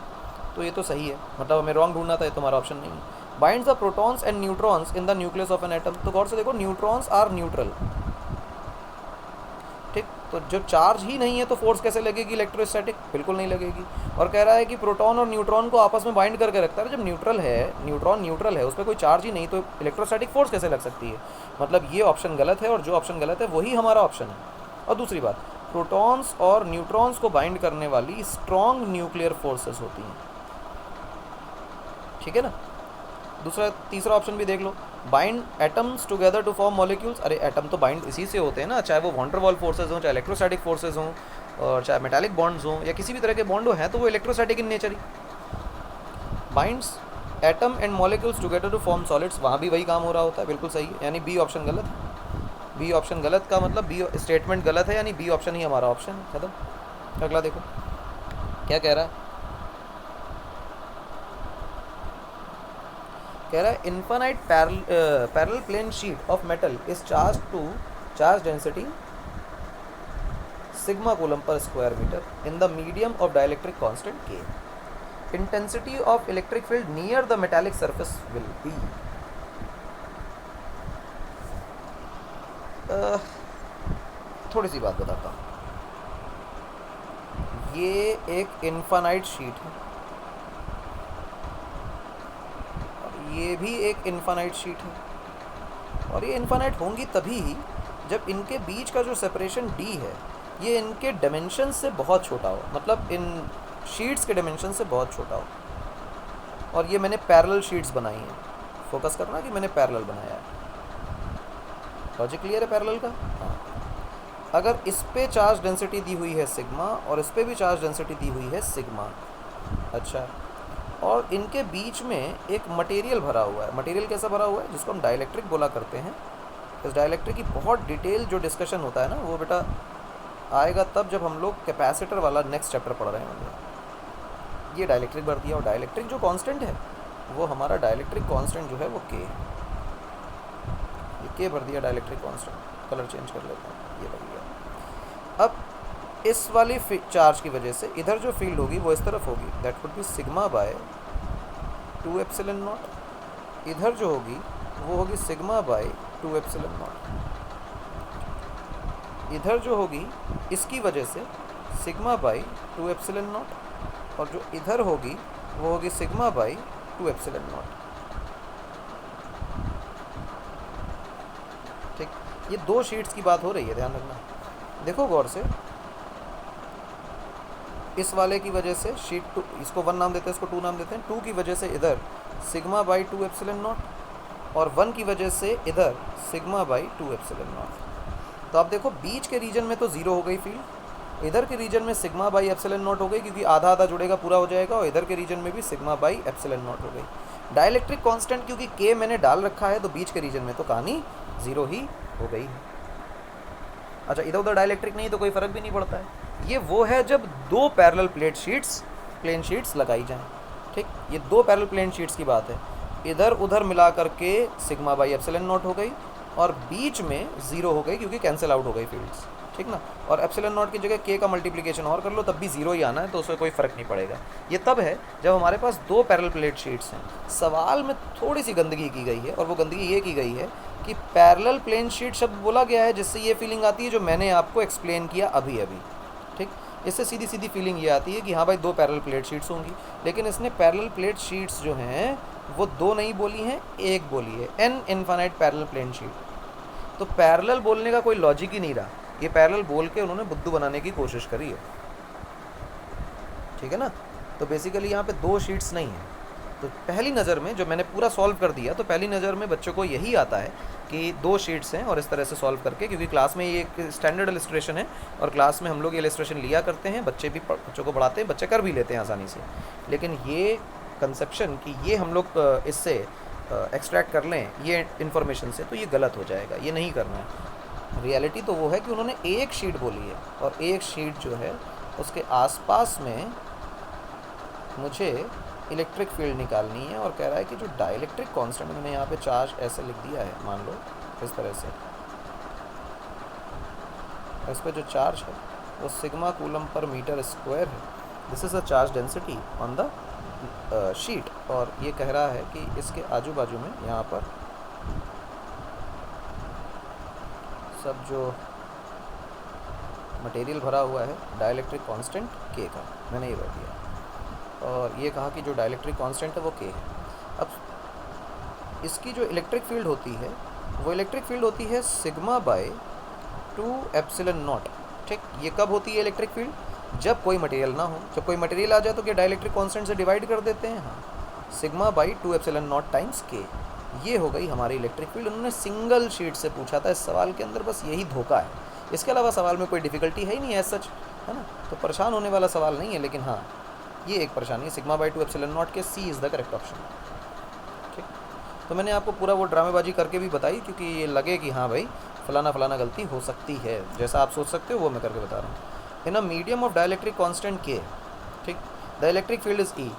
तो ये तो सही है। मतलब हमें रॉन्ग ढूंढना था, ये तुम्हारा ऑप्शन नहीं है। Binds the protons and neutrons in the nucleus of an atom, तो गौर से देखो न्यूट्रॉन्स आर न्यूट्रल, ठीक। तो जो चार्ज ही नहीं है तो फोर्स कैसे लगेगी इलेक्ट्रोस्टैटिक, बिल्कुल नहीं लगेगी। और कह रहा है कि प्रोटॉन और न्यूट्रॉन को आपस में बाइंड करके रखता है। जब न्यूट्रल है, न्यूट्रॉन न्यूट्रल है, उस पर कोई चार्ज ही नहीं, तो इलेक्ट्रोस्टैटिक फोर्स कैसे लग सकती है। मतलब ये ऑप्शन गलत है और जो ऑप्शन गलत है वही हमारा ऑप्शन है। और दूसरी बात, प्रोटॉन्स और न्यूट्रॉन्स को बाइंड करने वाली स्ट्रॉन्ग न्यूक्लियर फोर्सेस होती हैं, ठीक है ना। तीसरा ऑप्शन भी देख लो, bind atoms together to form molecules. अरे एटम तो बाइंड इसी से होते हैं ना, चाहे वो वॉन डर वाल फोर्सेज हों, चाहे इलेक्ट्रोस्टैटिक फोर्सेज हों, और चाहे मेटालिक बॉन्ड्स हों, या किसी भी तरह के बॉन्ड हैं तो वो इलेक्ट्रोस्टैटिक इन नेचर ही। Binds atom and molecules together to form solids, वहाँ भी वही काम हो रहा होता है, बिल्कुल सही है। यानी बी ऑप्शन गलत। बी ऑप्शन गलत का मतलब बी स्टेटमेंट गलत है, यानी बी ऑप्शन ही हमारा ऑप्शन है, खत्म। अगला देखो क्या कह रहा है। कह रहा है infinite parallel plane sheet of metal is charge to charge density sigma coulomb per square metre in the medium of dielectric constant K. Intensity of electric field near the metallic surface will be. थोड़ी सी बात बताता हूँ। ये एक infinite sheet है, ये भी एक इन्फानाइट शीट है, और ये इन्फानाइट होंगी तभी जब इनके बीच का जो सेपरेशन d है ये इनके डायमेंशन से बहुत छोटा हो, मतलब इन शीट्स के डायमेंशन से बहुत छोटा हो। और ये मैंने पैरेलल शीट्स बनाई हैं, फोकस करना कि मैंने पैरेलल बनाया है। लॉजिक क्लियर है पैरेलल का। हाँ, अगर इस पे चार्ज डेंसिटी दी हुई है सिग्मा और इस पे भी चार्ज डेंसिटी दी हुई है सिग्मा, अच्छा, और इनके बीच में एक मटेरियल भरा हुआ है। मटेरियल कैसा भरा हुआ है, जिसको हम डाइलेक्ट्रिक बोला करते हैं। इस डाइलेक्ट्रिक की बहुत डिटेल जो डिस्कशन होता है ना, वो बेटा आएगा तब जब हम लोग कैपेसिटर वाला नेक्स्ट चैप्टर पढ़ रहे होंगे। ये डाइलेक्ट्रिक भर दिया, और डाइलेक्ट्रिक जो कांस्टेंट है वो हमारा डाइलेक्ट्रिक कांस्टेंट जो है वो के, ये के भर दिया डाइलेक्ट्रिक कांस्टेंट। कलर चेंज कर लेता हूँ, ये भर दिया। अब इस वाली चार्ज की वजह से इधर जो फील्ड होगी वो इस तरफ होगी, that would B sigma bye 2 epsilon not. इधर जो होगी वो होगी सिग्मा बाय 2 एप्सिलॉन नॉट। इधर जो होगी इसकी वजह से सिग्मा बाय 2 एप्सिलॉन नॉट, और जो इधर होगी वो होगी सिग्मा बाय 2 एप्सिलॉन नॉट, ठीक। ये दो शीट्स की बात हो रही है, ध्यान रखना। देखो गौर से, इस वाले की वजह से शीट 2, इसको 1 नाम देते हैं, इसको 2 नाम देते हैं। 2 की वजह से इधर सिग्मा बाई 2 एप्सिलॉन नॉट, और 1 की वजह से इधर सिग्मा बाई 2 एप्सिलॉन नॉट। तो आप देखो बीच के रीजन में तो 0 हो गई फील्ड, इधर के रीजन में सिग्मा बाई एप्सिलॉन नॉट हो गई क्योंकि आधा आधा जुड़ेगा पूरा हो जाएगा, और इधर के रीजन में भी सिग्मा बाई एप्सिलॉन नॉट हो गई। डाइलेक्ट्रिक कांस्टेंट क्योंकि के मैंने डाल रखा है तो बीच के रीजन में तो कहानी 0 ही हो गई। अच्छा, इधर उधर डाइलेक्ट्रिक नहीं तो कोई फ़र्क भी नहीं पड़ता है। ये वो है जब 2 पैरेलल प्लेन शीट्स लगाई जाएं, ठीक। ये 2 पैरेलल प्लेन शीट्स की बात है। इधर उधर मिला करके सिग्मा बाई एप्सिलॉन नॉट हो गई, और बीच में 0 हो गई क्योंकि कैंसिल आउट हो गई फील्ड्स, ठीक ना। और एप्सिलॉन नॉट की जगह के का मल्टीप्लिकेशन और कर लो तब भी 0 ही आना है, तो उसमें कोई फ़र्क नहीं पड़ेगा। ये तब है जब हमारे पास 2 पैरेलल प्लेट शीट्स हैं। सवाल में थोड़ी सी गंदगी की गई है, और वो गंदगी ये की गई है कि पैरेलल प्लेन शीट शब्द बोला गया है, जिससे ये फीलिंग आती है जो मैंने आपको एक्सप्लेन किया अभी अभी, ठीक। इससे सीधी सीधी फीलिंग ये आती है कि हाँ भाई 2 पैरेलल प्लेट शीट्स होंगी, लेकिन इसने पैरेलल प्लेट शीट्स जो हैं वो 2 नहीं बोली हैं, 1 बोली है, an infinite parallel plane sheet. तो पैरेलल बोलने का कोई लॉजिक ही नहीं रहा, ये पैरेलल बोल के उन्होंने बुद्धू बनाने की कोशिश करी है, ठीक है ना। तो बेसिकली यहाँ पे 2 शीट्स नहीं है, तो पहली नज़र में जो मैंने पूरा सॉल्व कर दिया, तो पहली नज़र में बच्चों को यही आता है कि 2 शीट्स हैं और इस तरह से सॉल्व करके, क्योंकि क्लास में ये एक स्टैंडर्ड इलस्ट्रेशन है और क्लास में हम लोग ये इलस्ट्रेशन लिया करते हैं, बच्चों को पढ़ाते हैं, बच्चे कर भी लेते हैं आसानी से। लेकिन ये कंसेप्शन कि ये हम लोग इससे एक्सट्रैक्ट कर लें ये इन्फॉर्मेशन से, तो ये गलत हो जाएगा, ये नहीं करना है। रियलिटी तो वो है कि उन्होंने एक शीट बोली है और एक शीट जो है उसके आसपास में मुझे इलेक्ट्रिक फील्ड निकालनी है, और कह रहा है कि जो डाइलेक्ट्रिक कांस्टेंट, मैंने यहाँ पे चार्ज ऐसे लिख दिया है, मान लो इस तरह से, इस पर जो चार्ज है वो sigma coulomb per metre square है। This is a charge density on the sheet, और ये कह रहा है कि इसके आजू बाजू में यहाँ पर सब जो मटेरियल भरा हुआ है डाइलेक्ट्रिक कांस्टेंट के का, मैंने ये भर दिया, और ये कहा कि जो डाइलेक्ट्रिक कांस्टेंट है वो के है। अब इसकी जो इलेक्ट्रिक फील्ड होती है वो इलेक्ट्रिक फील्ड होती है सिग्मा बाय 2 एप्सिलॉन नॉट। ठीक, ये कब होती है इलेक्ट्रिक फील्ड? जब कोई मटेरियल ना हो। जब कोई मटेरियल आ जाए तो क्या डाइलेक्ट्रिक कांस्टेंट से डिवाइड कर देते हैं? हाँ, sigma by 2 epsilon not times के, ये हो गई हमारी इलेक्ट्रिक फील्ड। उन्होंने सिंगल शीट से पूछा था इस सवाल के अंदर, बस यही धोखा है, इसके अलावा सवाल में कोई डिफ़िकल्टी है ही नहीं है सच, है ना, तो परेशान होने वाला सवाल नहीं है। लेकिन हाँ, ये एक परेशानी है, सिग्मा बाई 2 एप्सिलॉन नॉट के सी इज़ द करेक्ट ऑप्शन। ठीक, तो मैंने आपको पूरा वो ड्रामेबाजी करके भी बताई, क्योंकि ये लगे कि हाँ भाई फलाना फलाना गलती हो सकती है, जैसा आप सोच सकते हो वो मैं करके बता रहा हूँ। In a medium of dielectric constant K, ठीक, the electric field is E.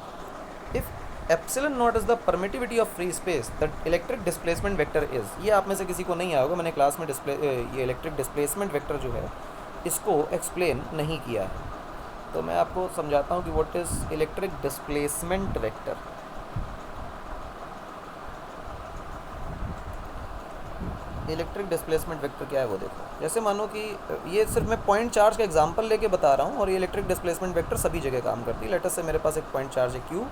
If epsilon naught is the permittivity of free space, the electric displacement vector is. ये आप में से किसी को नहीं आया होगा, मैंने क्लास में ये इलेक्ट्रिक डिस्प्लेसमेंट वेक्टर जो है इसको एक्सप्लेन नहीं किया है, तो मैं आपको समझाता हूँ कि what is electric displacement vector. Electric displacement vector क्या है वो देखो। जैसे मानो कि ये सिर्फ मैं पॉइंट चार्ज का एग्जांपल लेके बता रहा हूँ, और ये इलेक्ट्रिक डिस्प्लेसमेंट वेक्टर सभी जगह काम करती है। लेटर से मेरे पास एक पॉइंट चार्ज है Q,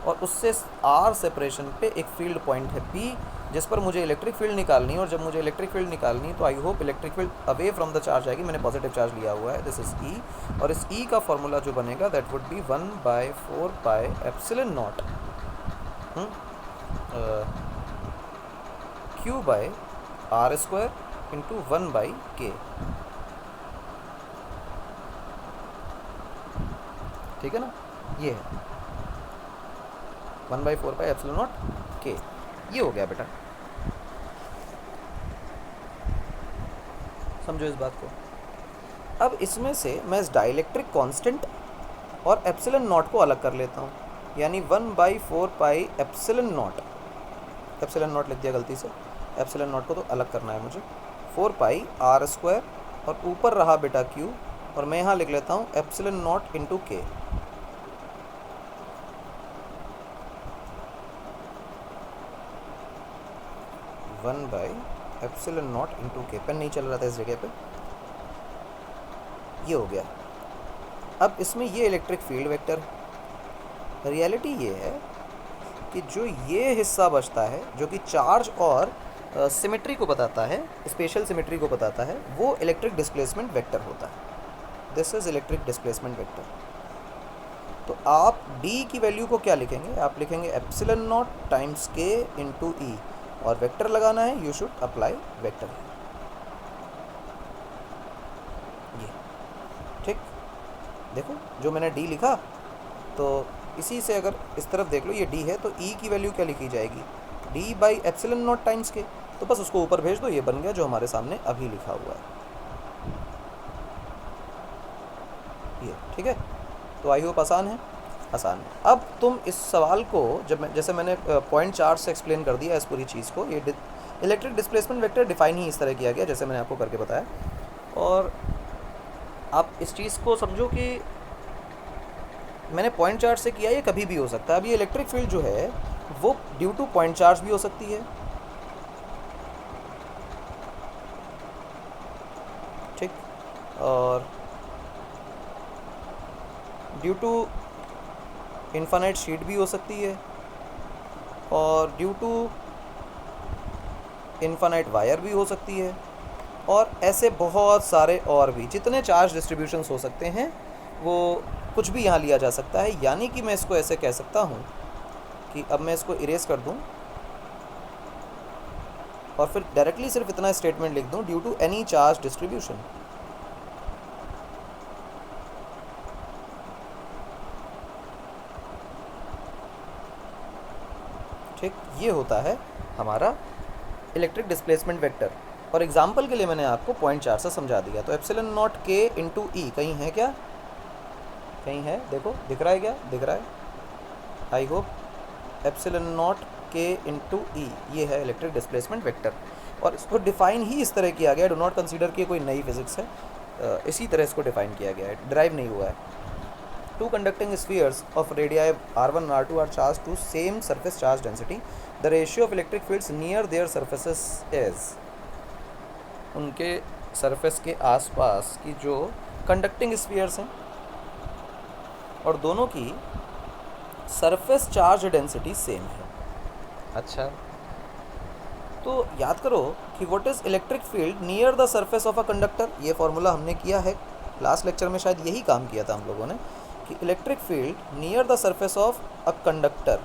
और उससे R सेपरेशन पे एक फील्ड पॉइंट है P, जिस पर मुझे इलेक्ट्रिक फील्ड निकालनी है। और जब मुझे इलेक्ट्रिक फील्ड निकालनी है तो I hope electric field away from the charge आएगी। मैंने पॉजिटिव चार्ज लिया हुआ है, दिस इज E, और इस E का फॉर्मूला जो बनेगा that would be 1/4 pi epsilon naught Q by R square into 1/k। ठीक है ना, ये है 1/4 पाई एप्सिलॉन नॉट k। ये हो गया बेटा, समझो इस बात को। अब इसमें से मैं इस डाइलेक्ट्रिक कांस्टेंट और एप्सिलॉन नॉट को अलग कर लेता हूँ, यानी 1/4 pi epsilon not, epsilon not लिख दिया गलती से, एप्सिलॉन नॉट को तो अलग करना है मुझे, 4 पाई R स्क्वायर, और ऊपर रहा बेटा Q, और मैं यहाँ लिख लेता हूँ एप्सिलॉन नॉट इंटू के। One by epsilon not into के, पेन नहीं चल रहा था इस जगह पे, ये हो गया। अब इसमें ये इलेक्ट्रिक फील्ड वेक्टर, रियलिटी ये है कि जो ये हिस्सा बचता है जो कि चार्ज और सिमेट्री को बताता है, स्पेशल सिमेट्री को बताता है, वो इलेक्ट्रिक डिस्प्लेसमेंट वेक्टर होता है। This is electric displacement vector. तो आप D की वैल्यू को क्या लिखेंगे? आप लिखेंगे एप्सिलॉन नॉट टाइम्स के इंटू ई, और वेक्टर लगाना है, यू शुड अप्लाई वेक्टर। ये ठीक, देखो जो मैंने D लिखा, तो इसी से अगर इस तरफ देख लो ये D है, तो E की वैल्यू क्या लिखी जाएगी? D by epsilon not times के, तो बस उसको ऊपर भेज दो, ये बन गया जो हमारे सामने अभी लिखा हुआ है ये। ठीक है, तो आई होप आसान है, आसान है। अब तुम इस सवाल को जैसे मैंने पॉइंट चार्ज से एक्सप्लेन कर दिया इस पूरी चीज़ को, ये इलेक्ट्रिक डिस्प्लेसमेंट वेक्टर डिफाइन ही इस तरह किया गया जैसे मैंने आपको करके बताया। और आप इस चीज़ को समझो कि मैंने पॉइंट चार्ज से किया, ये कभी भी हो सकता है। अब ये इलेक्ट्रिक फील्ड जो है वो ड्यू टू पॉइंट चार्ज भी हो सकती है, ठीक, और ड्यू टू इनफाइनाइट शीट भी हो सकती है, और ड्यू टू इनफाइनाइट वायर भी हो सकती है, और ऐसे बहुत सारे और भी जितने चार्ज डिस्ट्रीब्यूशंस हो सकते हैं वो कुछ भी यहाँ लिया जा सकता है। यानी कि मैं इसको ऐसे कह सकता हूँ कि अब मैं इसको इरेज कर दूं और फिर डायरेक्टली सिर्फ इतना स्टेटमेंट लिख दूं, due to any charge distribution. ठीक, ये होता है हमारा इलेक्ट्रिक डिस्प्लेसमेंट वेक्टर। और एग्जांपल के लिए मैंने आपको पॉइंट 4 से समझा दिया। तो एप्सिलॉन नॉट के इंटू ई कहीं है क्या? कहीं है? देखो दिख रहा है क्या? दिख रहा है, आई होप। एप्सिलॉन नॉट के इंटू ई, ये है इलेक्ट्रिक डिस्प्लेसमेंट वेक्टर। और इसको डिफाइन ही इस तरह किया गया, डो नॉट कंसीडर कि कोई नई फिजिक्स है, इसी तरह इसको डिफाइन किया गया है, डिराइव नहीं हुआ है। Two conducting spheres of radii r1 and r2 are charged to same surface charge density. The ratio of electric fields near their surfaces is, उनके सरफेस के आसपास की जो कंडक्टिंग स्फीयर्स हैं और दोनों की सरफेस चार्ज डेंसिटी सेम है। अच्छा, तो याद करो कि what is electric field near the surface of a conductor. ये फॉर्मूला हमने किया है लास्ट लेक्चर में, शायद यही काम किया था हम लोगों ने, कि electric field near the surface of a conductor.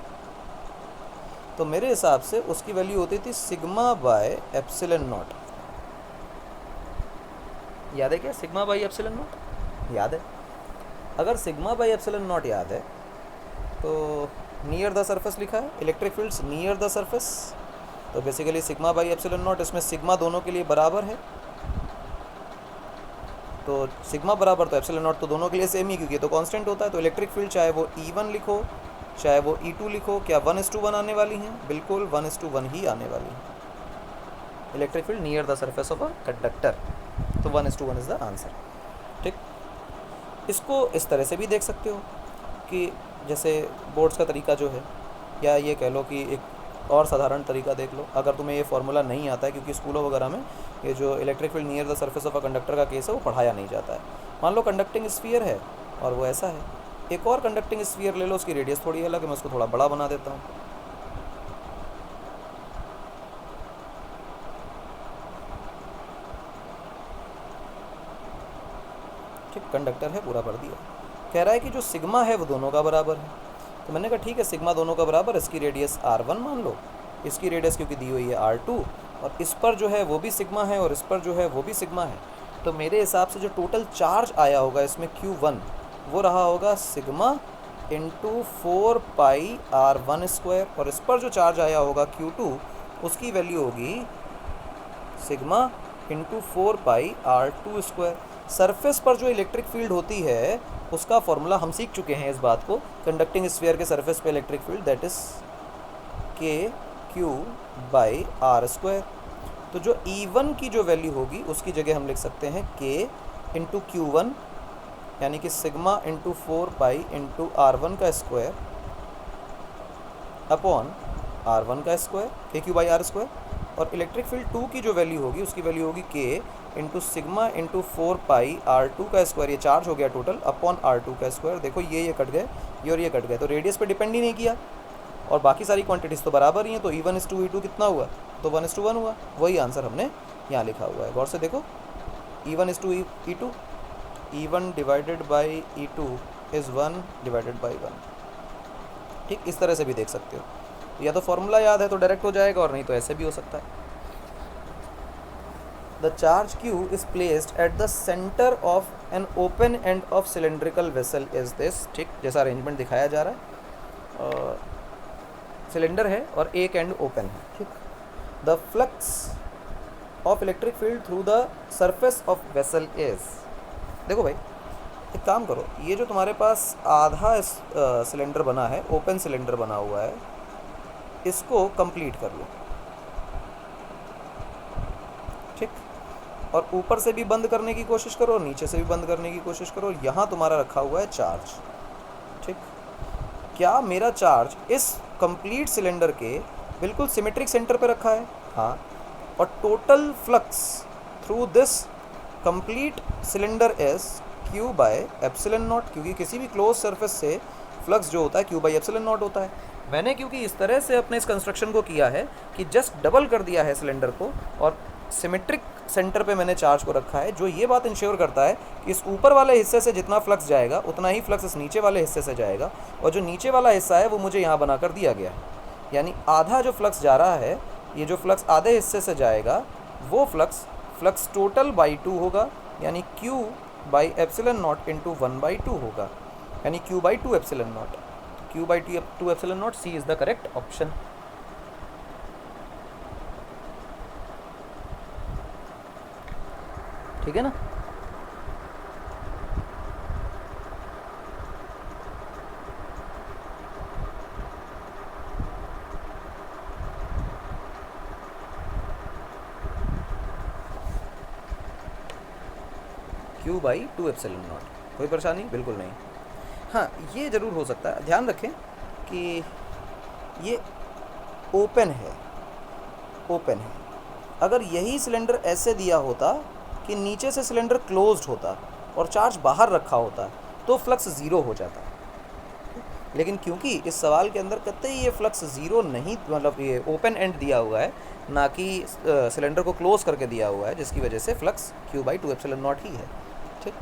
तो मेरे हिसाब से उसकी वैल्यू होती थी सिग्मा बाय एप्सिलॉन नॉट। याद है क्या? सिग्मा बाई एप्सिलॉन नॉट याद है? अगर सिग्मा बाई एप्सिलॉन नॉट याद है तो नियर द सरफेस लिखा है, electric fields near the surface, तो basically sigma by epsilon naught, इसमें सिग्मा दोनों के लिए बराबर है। तो सिग्मा बराबर तो एप्सिलॉन नॉट तो दोनों के लिए सेम ही, क्योंकि तो कांस्टेंट होता है। तो इलेक्ट्रिक फील्ड चाहे वो E1 लिखो चाहे वो E2 लिखो, क्या 1:1 आने वाली हैं? बिल्कुल 1:1 ही आने वाली है। Electric field near the surface of a conductor, तो 1:1 इज़ द आंसर। ठीक, इसको इस तरह से भी देख सकते हो कि जैसे बोर्ड्स का तरीका जो है, या ये कह लो कि एक और साधारण तरीका देख लो। अगर तुम्हें ये फार्मूला नहीं आता है, क्योंकि स्कूलों वगैरह में ये जो electric field near the surface of a conductor का केस है वो पढ़ाया नहीं जाता है। मान लो कंडक्टिंग स्फीयर है और वो ऐसा है, एक और कंडक्टिंग स्फीयर ले लो, उसकी रेडियस थोड़ी अलग है, मैं उसको थोड़ा बड़ा बना देता हूँ। ठीक, कंडक्टर है, पूरा भर दिया। कह रहा है कि जो सिग्मा है वो दोनों का बराबर है। तो मैंने कहा ठीक है, सिग्मा दोनों का बराबर, इसकी रेडियस r1 मान लो, इसकी रेडियस क्योंकि दी हुई है r2, और इस पर जो है वो भी सिग्मा है और इस पर जो है वो भी सिग्मा है। तो मेरे हिसाब से जो टोटल चार्ज आया होगा इसमें Q1, वो रहा होगा सिग्मा इंटू 4 पाई r1 स्क्वायर, और इस पर जो चार्ज आया होगा Q2, उसकी वैल्यू होगी सिग्मा इंटू 4 पाई r2 स्क्वायर। सरफेस पर जो इलेक्ट्रिक फील्ड होती है उसका फॉर्मूला हम सीख चुके हैं इस बात को, कंडक्टिंग स्फीयर के सरफेस पे electric field that is KQ by r square. तो जो E1 की जो वैल्यू होगी उसकी जगह हम लिख सकते हैं K इंटू Q1, यानी कि sigma into 4 pi into r1 का स्क्वायर अपॉन r1 का square, KQ by r square. और इलेक्ट्रिक फील्ड 2 की जो वैल्यू होगी उसकी वैल्यू होगी K इंटू सिग्मा इंटू 4 पाई r2 का स्क्वायर, ये चार्ज हो गया टोटल, अपॉन r2 का स्क्वायर। देखो ये कट गए, ये और ये कट गए, तो रेडियस पे डिपेंड ही नहीं किया, और बाकी सारी क्वांटिटीज़ तो बराबर ही हैं। तो E1:E2 कितना हुआ? तो 1:1 हुआ। वही आंसर हमने यहाँ लिखा हुआ है, गौर से देखो। E1:E2, E1 divided by E2 is 1 divided by 1। ठीक, इस तरह से भी देख सकते हो। या तो फॉर्मूला याद है तो डायरेक्ट हो जाएगा, और नहीं तो ऐसे भी हो सकता है। The charge Q is placed at the center of an open end of cylindrical vessel is this। ठीक, जैसा अरेंजमेंट दिखाया जा रहा है, सिलेंडर है और एक एंड ओपन है। ठीक, the flux of electric field through the surface of vessel is, देखो भाई एक काम करो, ये जो तुम्हारे पास आधा सिलेंडर बना है, ओपन सिलेंडर बना हुआ है, इसको कंप्लीट कर लो। ठीक, और ऊपर से भी बंद करने की कोशिश करो, नीचे से भी बंद करने की कोशिश करो। यहाँ तुम्हारा रखा हुआ है चार्ज। ठीक, क्या मेरा चार्ज इस कंप्लीट सिलेंडर के बिल्कुल सिमेट्रिक सेंटर पे रखा है? हाँ। और total flux through this complete cylinder is Q bye epsilon not, क्योंकि किसी भी क्लोज सरफेस से फ्लक्स जो होता है Q बाई एप्सिलॉन नॉट होता है। मैंने क्योंकि इस तरह से अपने इस कंस्ट्रक्शन को किया है कि जस्ट डबल कर दिया है सिलेंडर को, और सिमेट्रिक सेंटर पे मैंने चार्ज को रखा है, जो ये बात इंश्योर करता है कि इस ऊपर वाले हिस्से से जितना फ्लक्स जाएगा उतना ही फ्लक्स इस नीचे वाले हिस्से से जाएगा, और जो नीचे वाला हिस्सा है वो मुझे यहाँ बनाकर दिया गया है। यानी आधा जो फ्लक्स जा रहा है, ये जो फ्लक्स आधे हिस्से से जाएगा वो फ्लक्स टोटल बाई 2 होगा, यानी Q by epsilon not into 1/2 होगा, यानी Q by 2 epsilon naught. Q by 2 epsilon not, C is the correct option. ठीक है ना। Q बाई 2 एप्सिलॉन नॉट, कोई परेशानी बिल्कुल नहीं। हाँ, ये ज़रूर हो सकता है, ध्यान रखें कि ये ओपन है, ओपन है। अगर यही सिलेंडर ऐसे दिया होता कि नीचे से सिलेंडर क्लोज्ड होता और चार्ज बाहर रखा होता तो फ्लक्स ज़ीरो हो जाता, लेकिन क्योंकि इस सवाल के अंदर कतई ये फ्लक्स ज़ीरो नहीं, मतलब ये ओपन एंड दिया हुआ है, ना कि सिलेंडर को क्लोज करके दिया हुआ है, जिसकी वजह से flux Q by 2 epsilon naught ही है। ठीक,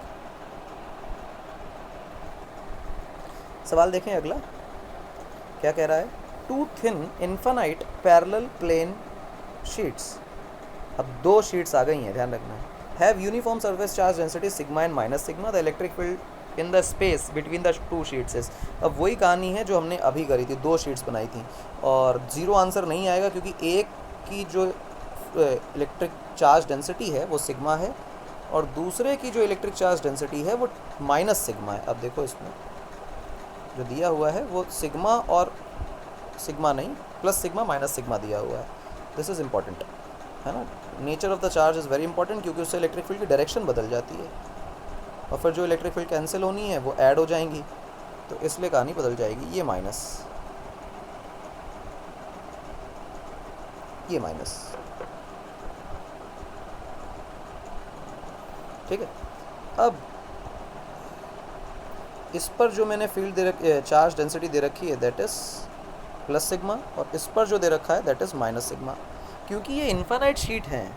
सवाल देखें अगला क्या कह रहा है। Two thin infinite parallel plane sheets, अब दो शीट्स आ गई हैं, ध्यान रखना है। Have uniform surface charge density sigma and minus sigma, the electric field in the space between the two sheets is. अब वही कहानी है जो हमने अभी करी थी, दो शीट्स बनाई थी, और ज़ीरो आंसर नहीं आएगा क्योंकि एक की जो इलेक्ट्रिक चार्ज डेंसिटी है वो सिग्मा है, और दूसरे की जो इलेक्ट्रिक चार्ज डेंसिटी है वो माइनस सिग्मा है। अब देखो इसमें जो दिया हुआ है वो सिग्मा और सिग्मा नहीं, प्लस सिग्मा माइनस सिग्मा दिया हुआ है। दिस इज़ इम्पॉर्टेंट, है ना। Nature of the charge is very important, क्योंकि उससे इलेक्ट्रिक फील्ड की डायरेक्शन बदल जाती है, और फिर जो इलेक्ट्रिक फील्ड कैंसिल होनी है वो ऐड हो जाएंगी, तो इसलिए कहानी बदल जाएगी। ये माइनस, ये माइनस, ठीक है। अब इस पर जो मैंने फील्ड दे रखी, चार्ज डेंसिटी दे रखी है, दैट इज़ प्लस सिग्मा, और इस पर जो दे रखा है दैट इज़ माइनस सिग्मा। क्योंकि ये इन्फानाइट शीट हैं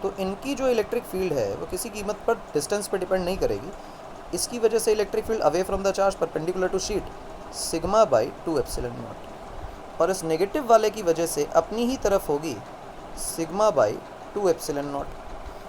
तो इनकी जो इलेक्ट्रिक फील्ड है वो किसी कीमत पर डिस्टेंस पर डिपेंड नहीं करेगी। इसकी वजह से electric field away from the charge perpendicular to sheet sigma by 2 epsilon naught, और इस नेगेटिव वाले की वजह से अपनी ही तरफ होगी सिग्मा बाई 2 एप्सिलॉन नॉट।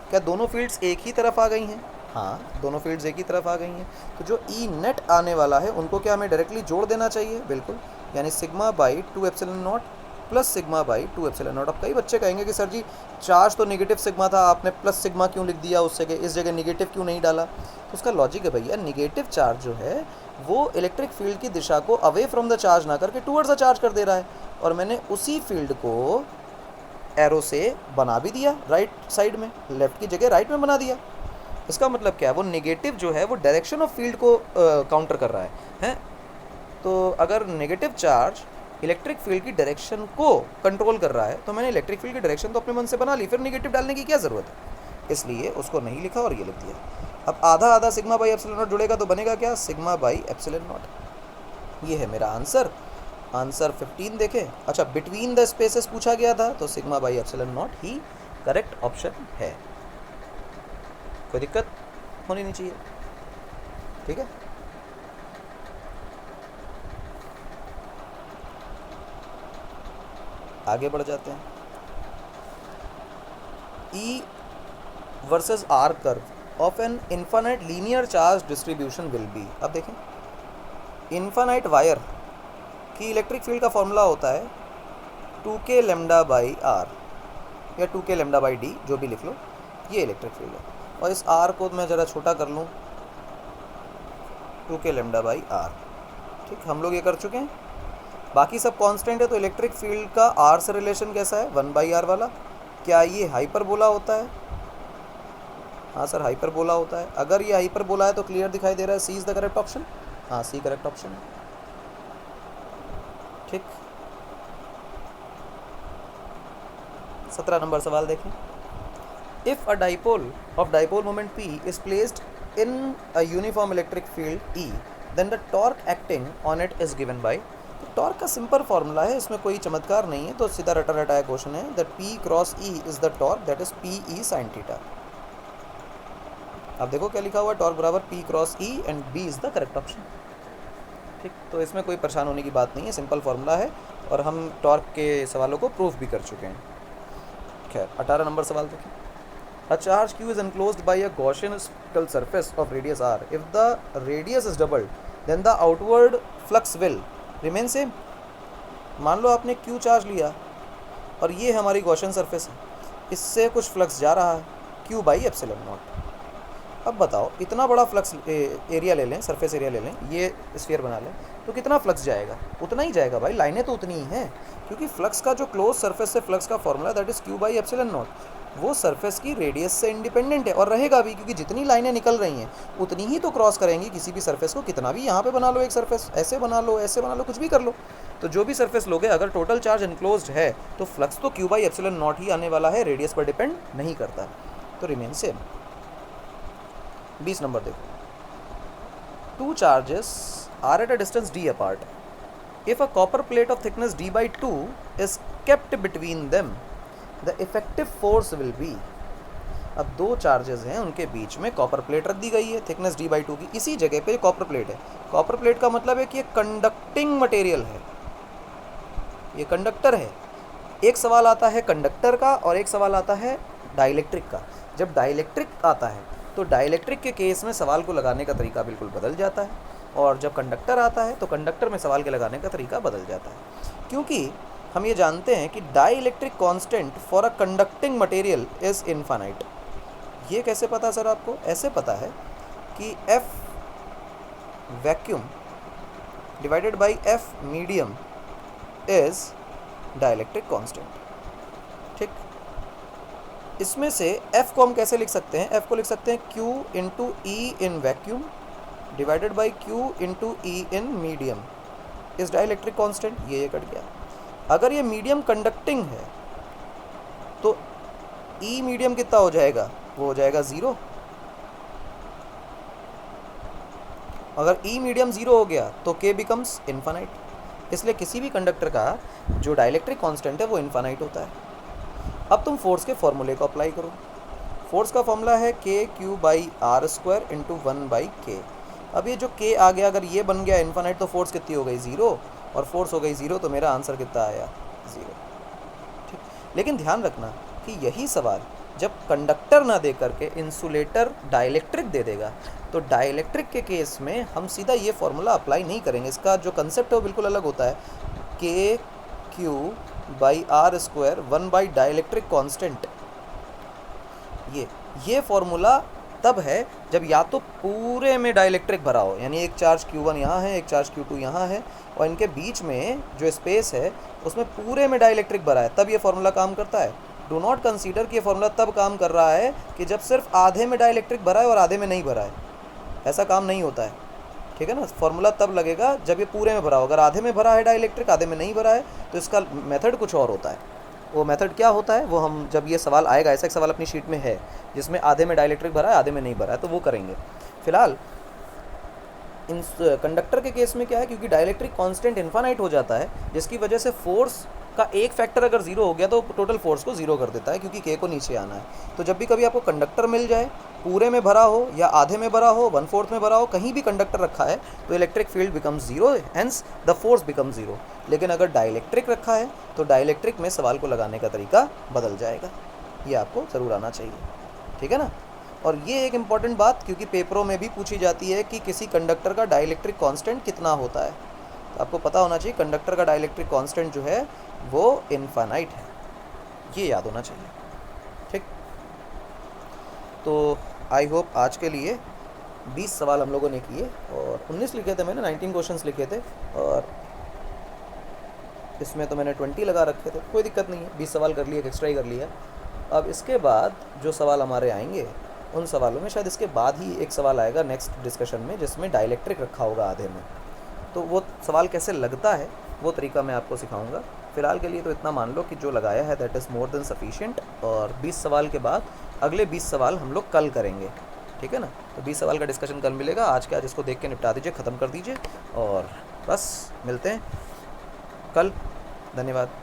क्या दोनों फील्ड्स एक ही तरफ आ गई हैं? हाँ, दोनों फील्ड्स एक ही तरफ आ गई हैं, तो जो ई नेट आने वाला है उनको क्या हमें डायरेक्टली जोड़ देना चाहिए? बिल्कुल, यानी sigma by 2 epsilon not plus sigma by 2 epsilon not. अब कई बच्चे कहेंगे कि सर जी चार्ज तो नेगेटिव सिग्मा था, आपने प्लस सिग्मा क्यों लिख दिया, उस जगह इस जगह नेगेटिव क्यों नहीं डाला? तो उसका लॉजिक है भैया, नेगेटिव चार्ज जो है वो इलेक्ट्रिक फील्ड की दिशा को अवे फ्रॉम द चार्ज ना करके टूवर्ड्स द चार्ज कर दे रहा है, और मैंने उसी फील्ड को एरो से बना भी दिया राइट साइड में, लेफ्ट की जगह राइट में बना दिया। इसका मतलब क्या है, वो नेगेटिव जो है वो डायरेक्शन ऑफ फील्ड को काउंटर कर रहा है। तो अगर नेगेटिव चार्ज इलेक्ट्रिक फील्ड की डायरेक्शन को कंट्रोल कर रहा है तो मैंने इलेक्ट्रिक फील्ड की डायरेक्शन तो अपने मन से बना ली, फिर नेगेटिव डालने की क्या ज़रूरत है? इसलिए उसको नहीं लिखा और ये लिख दिया। अब आधा आधा सिग्मा बाई एप्सिलॉन नॉट जुड़ेगा तो बनेगा क्या? Sigma by epsilon not. ये है मेरा आंसर। आंसर 15 देखें। अच्छा, बिटवीन द स्पेसेस पूछा गया था तो sigma by epsilon naught he correct option है, कोई दिक्कत होनी नहीं चाहिए। ठीक है, आगे बढ़ जाते हैं। E versus R curve of an infinite linear charge distribution will be. अब देखें, इन्फानाइट वायर की इलेक्ट्रिक फील्ड का फॉर्मूला होता है 2k लैम्डा बाई R या 2k लैम्डा बाई D, जो भी लिख लो, ये इलेक्ट्रिक फील्ड है। और इस R को मैं ज़रा छोटा कर लूँ, 2k लैम्डा बाई R। ठीक, हम लोग ये कर चुके हैं, बाकी सब कांस्टेंट है, तो इलेक्ट्रिक फील्ड का R से रिलेशन कैसा है? 1/r वाला। क्या ये हाइपरबोला होता है? हाँ सर, हाइपरबोला होता है। अगर ये हाइपरबोला है तो क्लियर दिखाई दे रहा है, सी इज़ द करेक्ट ऑप्शन। हाँ, सी करेक्ट ऑप्शन है। ठीक, 17 नंबर सवाल देखें। If a dipole of dipole moment P is placed in a uniform electric field E, then the torque acting on it is given by। तो torque का simple formula है, इसमें कोई चमत्कार नहीं है, तो सीधा रटा रटाया क्वेश्चन है that P cross E is the torque that is PE sin theta. अब देखो क्या लिखा हुआ है, टॉर्क बराबर P cross E and B is the correct option. ठीक, तो इसमें कोई परेशान होने की बात नहीं है, सिंपल फार्मूला है और हम टॉर्क के सवालों को प्रूफ भी कर चुके हैं। खैर 18 नंबर सवाल देखिए। A charge q is enclosed by a Gaussian spherical surface of radius r. If the radius is doubled, then the outward flux will remain same. मान लो आपने q चार्ज लिया और ये हमारी गॉसियन सरफेस है, इससे कुछ फ्लक्स जा रहा है q बाई एप्सिलॉन नॉट। अब बताओ इतना बड़ा फ्लक्स एरिया ले लें, सरफेस एरिया ले लें, ये स्फीयर बना लें, तो कितना फ्लक्स जाएगा? उतना ही जाएगा भाई, लाइनें तो उतनी ही हैं, क्योंकि फ्लक्स का जो क्लोज सरफेस से फ्लक्स का formula that is q by epsilon not, वो सरफेस की रेडियस से इंडिपेंडेंट है और रहेगा भी, क्योंकि जितनी लाइनें निकल रही हैं उतनी ही तो क्रॉस करेंगी किसी भी सरफेस को। कितना भी यहाँ पे बना लो एक सरफेस, ऐसे बना लो, ऐसे बना लो, कुछ भी कर लो, तो जो भी सरफेस लोगे अगर टोटल चार्ज इनक्लोज्ड है तो फ्लक्स तो q बाई एप्सिलॉन नॉट ही आने वाला है, रेडियस पर डिपेंड नहीं करता, तो रिमेन सेम। 20 नंबर देखो, two charges are at a distance d apart. If a copper plate of thickness d by 2 is kept between them, the effective force will be. अब दो चार्जेस हैं, उनके बीच में कॉपर प्लेट रख दी गई है thickness d by 2 की, इसी जगह पे कॉपर प्लेट है। कॉपर प्लेट का मतलब है कि ये कंडक्टिंग मटेरियल है, ये कंडक्टर है। एक सवाल आता है कंडक्टर का और एक सवाल आता है डाइलेक्ट्रिक का। जब डाइलेक्ट्रिक आता है तो डाइलेक्ट्रिक के केस में सवाल को लगाने का तरीका बिल्कुल बदल जाता है, और जब कंडक्टर आता है तो कंडक्टर में सवाल के लगाने का तरीका बदल जाता है, क्योंकि हम ये जानते हैं कि dielectric constant for a conducting material is infinite. ये कैसे पता सर आपको? ऐसे पता है कि F vacuum divided by F medium is dielectric constant. ठीक, इसमें से F को हम कैसे लिख सकते हैं? F को लिख सकते हैं Q into E in vacuum divided by Q into E in medium is dielectric constant. ये कट गया। अगर ये मीडियम कंडक्टिंग है तो ई मीडियम कितना हो जाएगा? वो हो जाएगा 0। अगर ई मीडियम 0 हो गया तो K बिकम्स इनफाइनाइट। इसलिए किसी भी कंडक्टर का जो डाइलेक्ट्रिक कांस्टेंट है वो इनफाइनाइट होता है। अब तुम फोर्स के फॉर्मूले को अप्लाई करो। फोर्स का फॉर्मूला है KQ by R square into 1 by K। अब ये जो K आ गया, अगर ये बन गया इनफाइनाइट तो फोर्स कितनी हो गई? 0, और फोर्स हो गई 0, तो मेरा आंसर कितना आया? 0। ठीक, लेकिन ध्यान रखना कि यही सवाल जब कंडक्टर ना दे करके इंसुलेटर डाइलेक्ट्रिक दे देगा तो डाइलेक्ट्रिक के केस में हम सीधा ये फॉर्मूला अप्लाई नहीं करेंगे। इसका जो कंसेप्ट है वो बिल्कुल अलग होता है। KQ by R square 1 by dielectric constant, ये फॉर्मूला तब है जब या तो पूरे में डाइलेक्ट्रिक भरा हो, यानी एक चार्ज Q1 यहाँ है, एक चार्ज Q2 यहाँ है, और इनके बीच में जो स्पेस है उसमें पूरे में डाइलेक्ट्रिक भरा है, तब ये फॉर्मूला काम करता है। डू नॉट कंसीडर कि ये फॉर्मूला तब काम कर रहा है कि जब सिर्फ आधे में डाइलेक्ट्रिक भरा है और आधे में नहीं भरा है। ऐसा काम नहीं होता है, ठीक है ना। फॉर्मूला तब लगेगा जब ये पूरे में भरा हो। अगर आधे में भरा है डाइलेक्ट्रिक, आधे में नहीं भरा है, तो इसका मेथड कुछ और होता है। वो मेथड क्या होता है वो हम जब ये सवाल आएगा, ऐसा एक सवाल अपनी शीट में है जिसमें आधे में डाइलेक्ट्रिक भरा है, आधे में नहीं भरा है, तो वो करेंगे। फिलहाल इन कंडक्टर के केस में क्या है, क्योंकि डाइलेक्ट्रिक कांस्टेंट इनफाइनाइट हो जाता है, जिसकी वजह से फोर्स का एक फैक्टर अगर 0 हो गया तो टोटल फोर्स को 0 कर देता है, क्योंकि K को नीचे आना है। तो जब भी कभी आपको कंडक्टर मिल जाए, पूरे में भरा हो या आधे में भरा हो, 1/4 में भरा हो, कहीं भी कंडक्टर रखा है तो electric field becomes 0, hence the force becomes 0। लेकिन अगर डाइलेक्ट्रिक रखा है तो डाइलेक्ट्रिक में सवाल को लगाने का तरीका बदल जाएगा। ये आपको ज़रूर आना चाहिए, ठीक है ना। और ये एक इम्पॉर्टेंट बात, क्योंकि पेपरों में भी पूछी जाती है कि किसी कंडक्टर का डाइलेक्ट्रिक कांस्टेंट कितना होता है, तो आपको पता होना चाहिए कंडक्टर का डाइलेक्ट्रिक कांस्टेंट जो है वो इनफाइनाइट है, ये याद होना चाहिए, ठीक। तो आई होप आज के लिए 20 सवाल हम लोगों ने किए, और 19 लिखे थे मैंने, 19 क्वेश्चंस लिखे थे, और इसमें तो मैंने 20 लगा रखे थे। कोई दिक्कत नहीं है, 20 सवाल कर लिए, एक्स्ट्रा ही कर लिया। अब इसके बाद जो सवाल हमारे आएंगे उन सवालों में शायद इसके बाद ही एक सवाल आएगा नेक्स्ट डिस्कशन में, जिसमें डाइलेक्ट्रिक रखा होगा आधे में, तो वो सवाल कैसे लगता है वो तरीका मैं आपको सिखाऊंगा। फ़िलहाल के लिए तो इतना मान लो कि जो लगाया है that is more than sufficient, और 20 सवाल के बाद अगले 20 सवाल हम लोग कल करेंगे, ठीक है ना। तो 20 सवाल का डिस्कशन कल मिलेगा। आज के आज इसको देख के निपटा दीजिए, ख़त्म कर दीजिए, और बस मिलते हैं कल। धन्यवाद।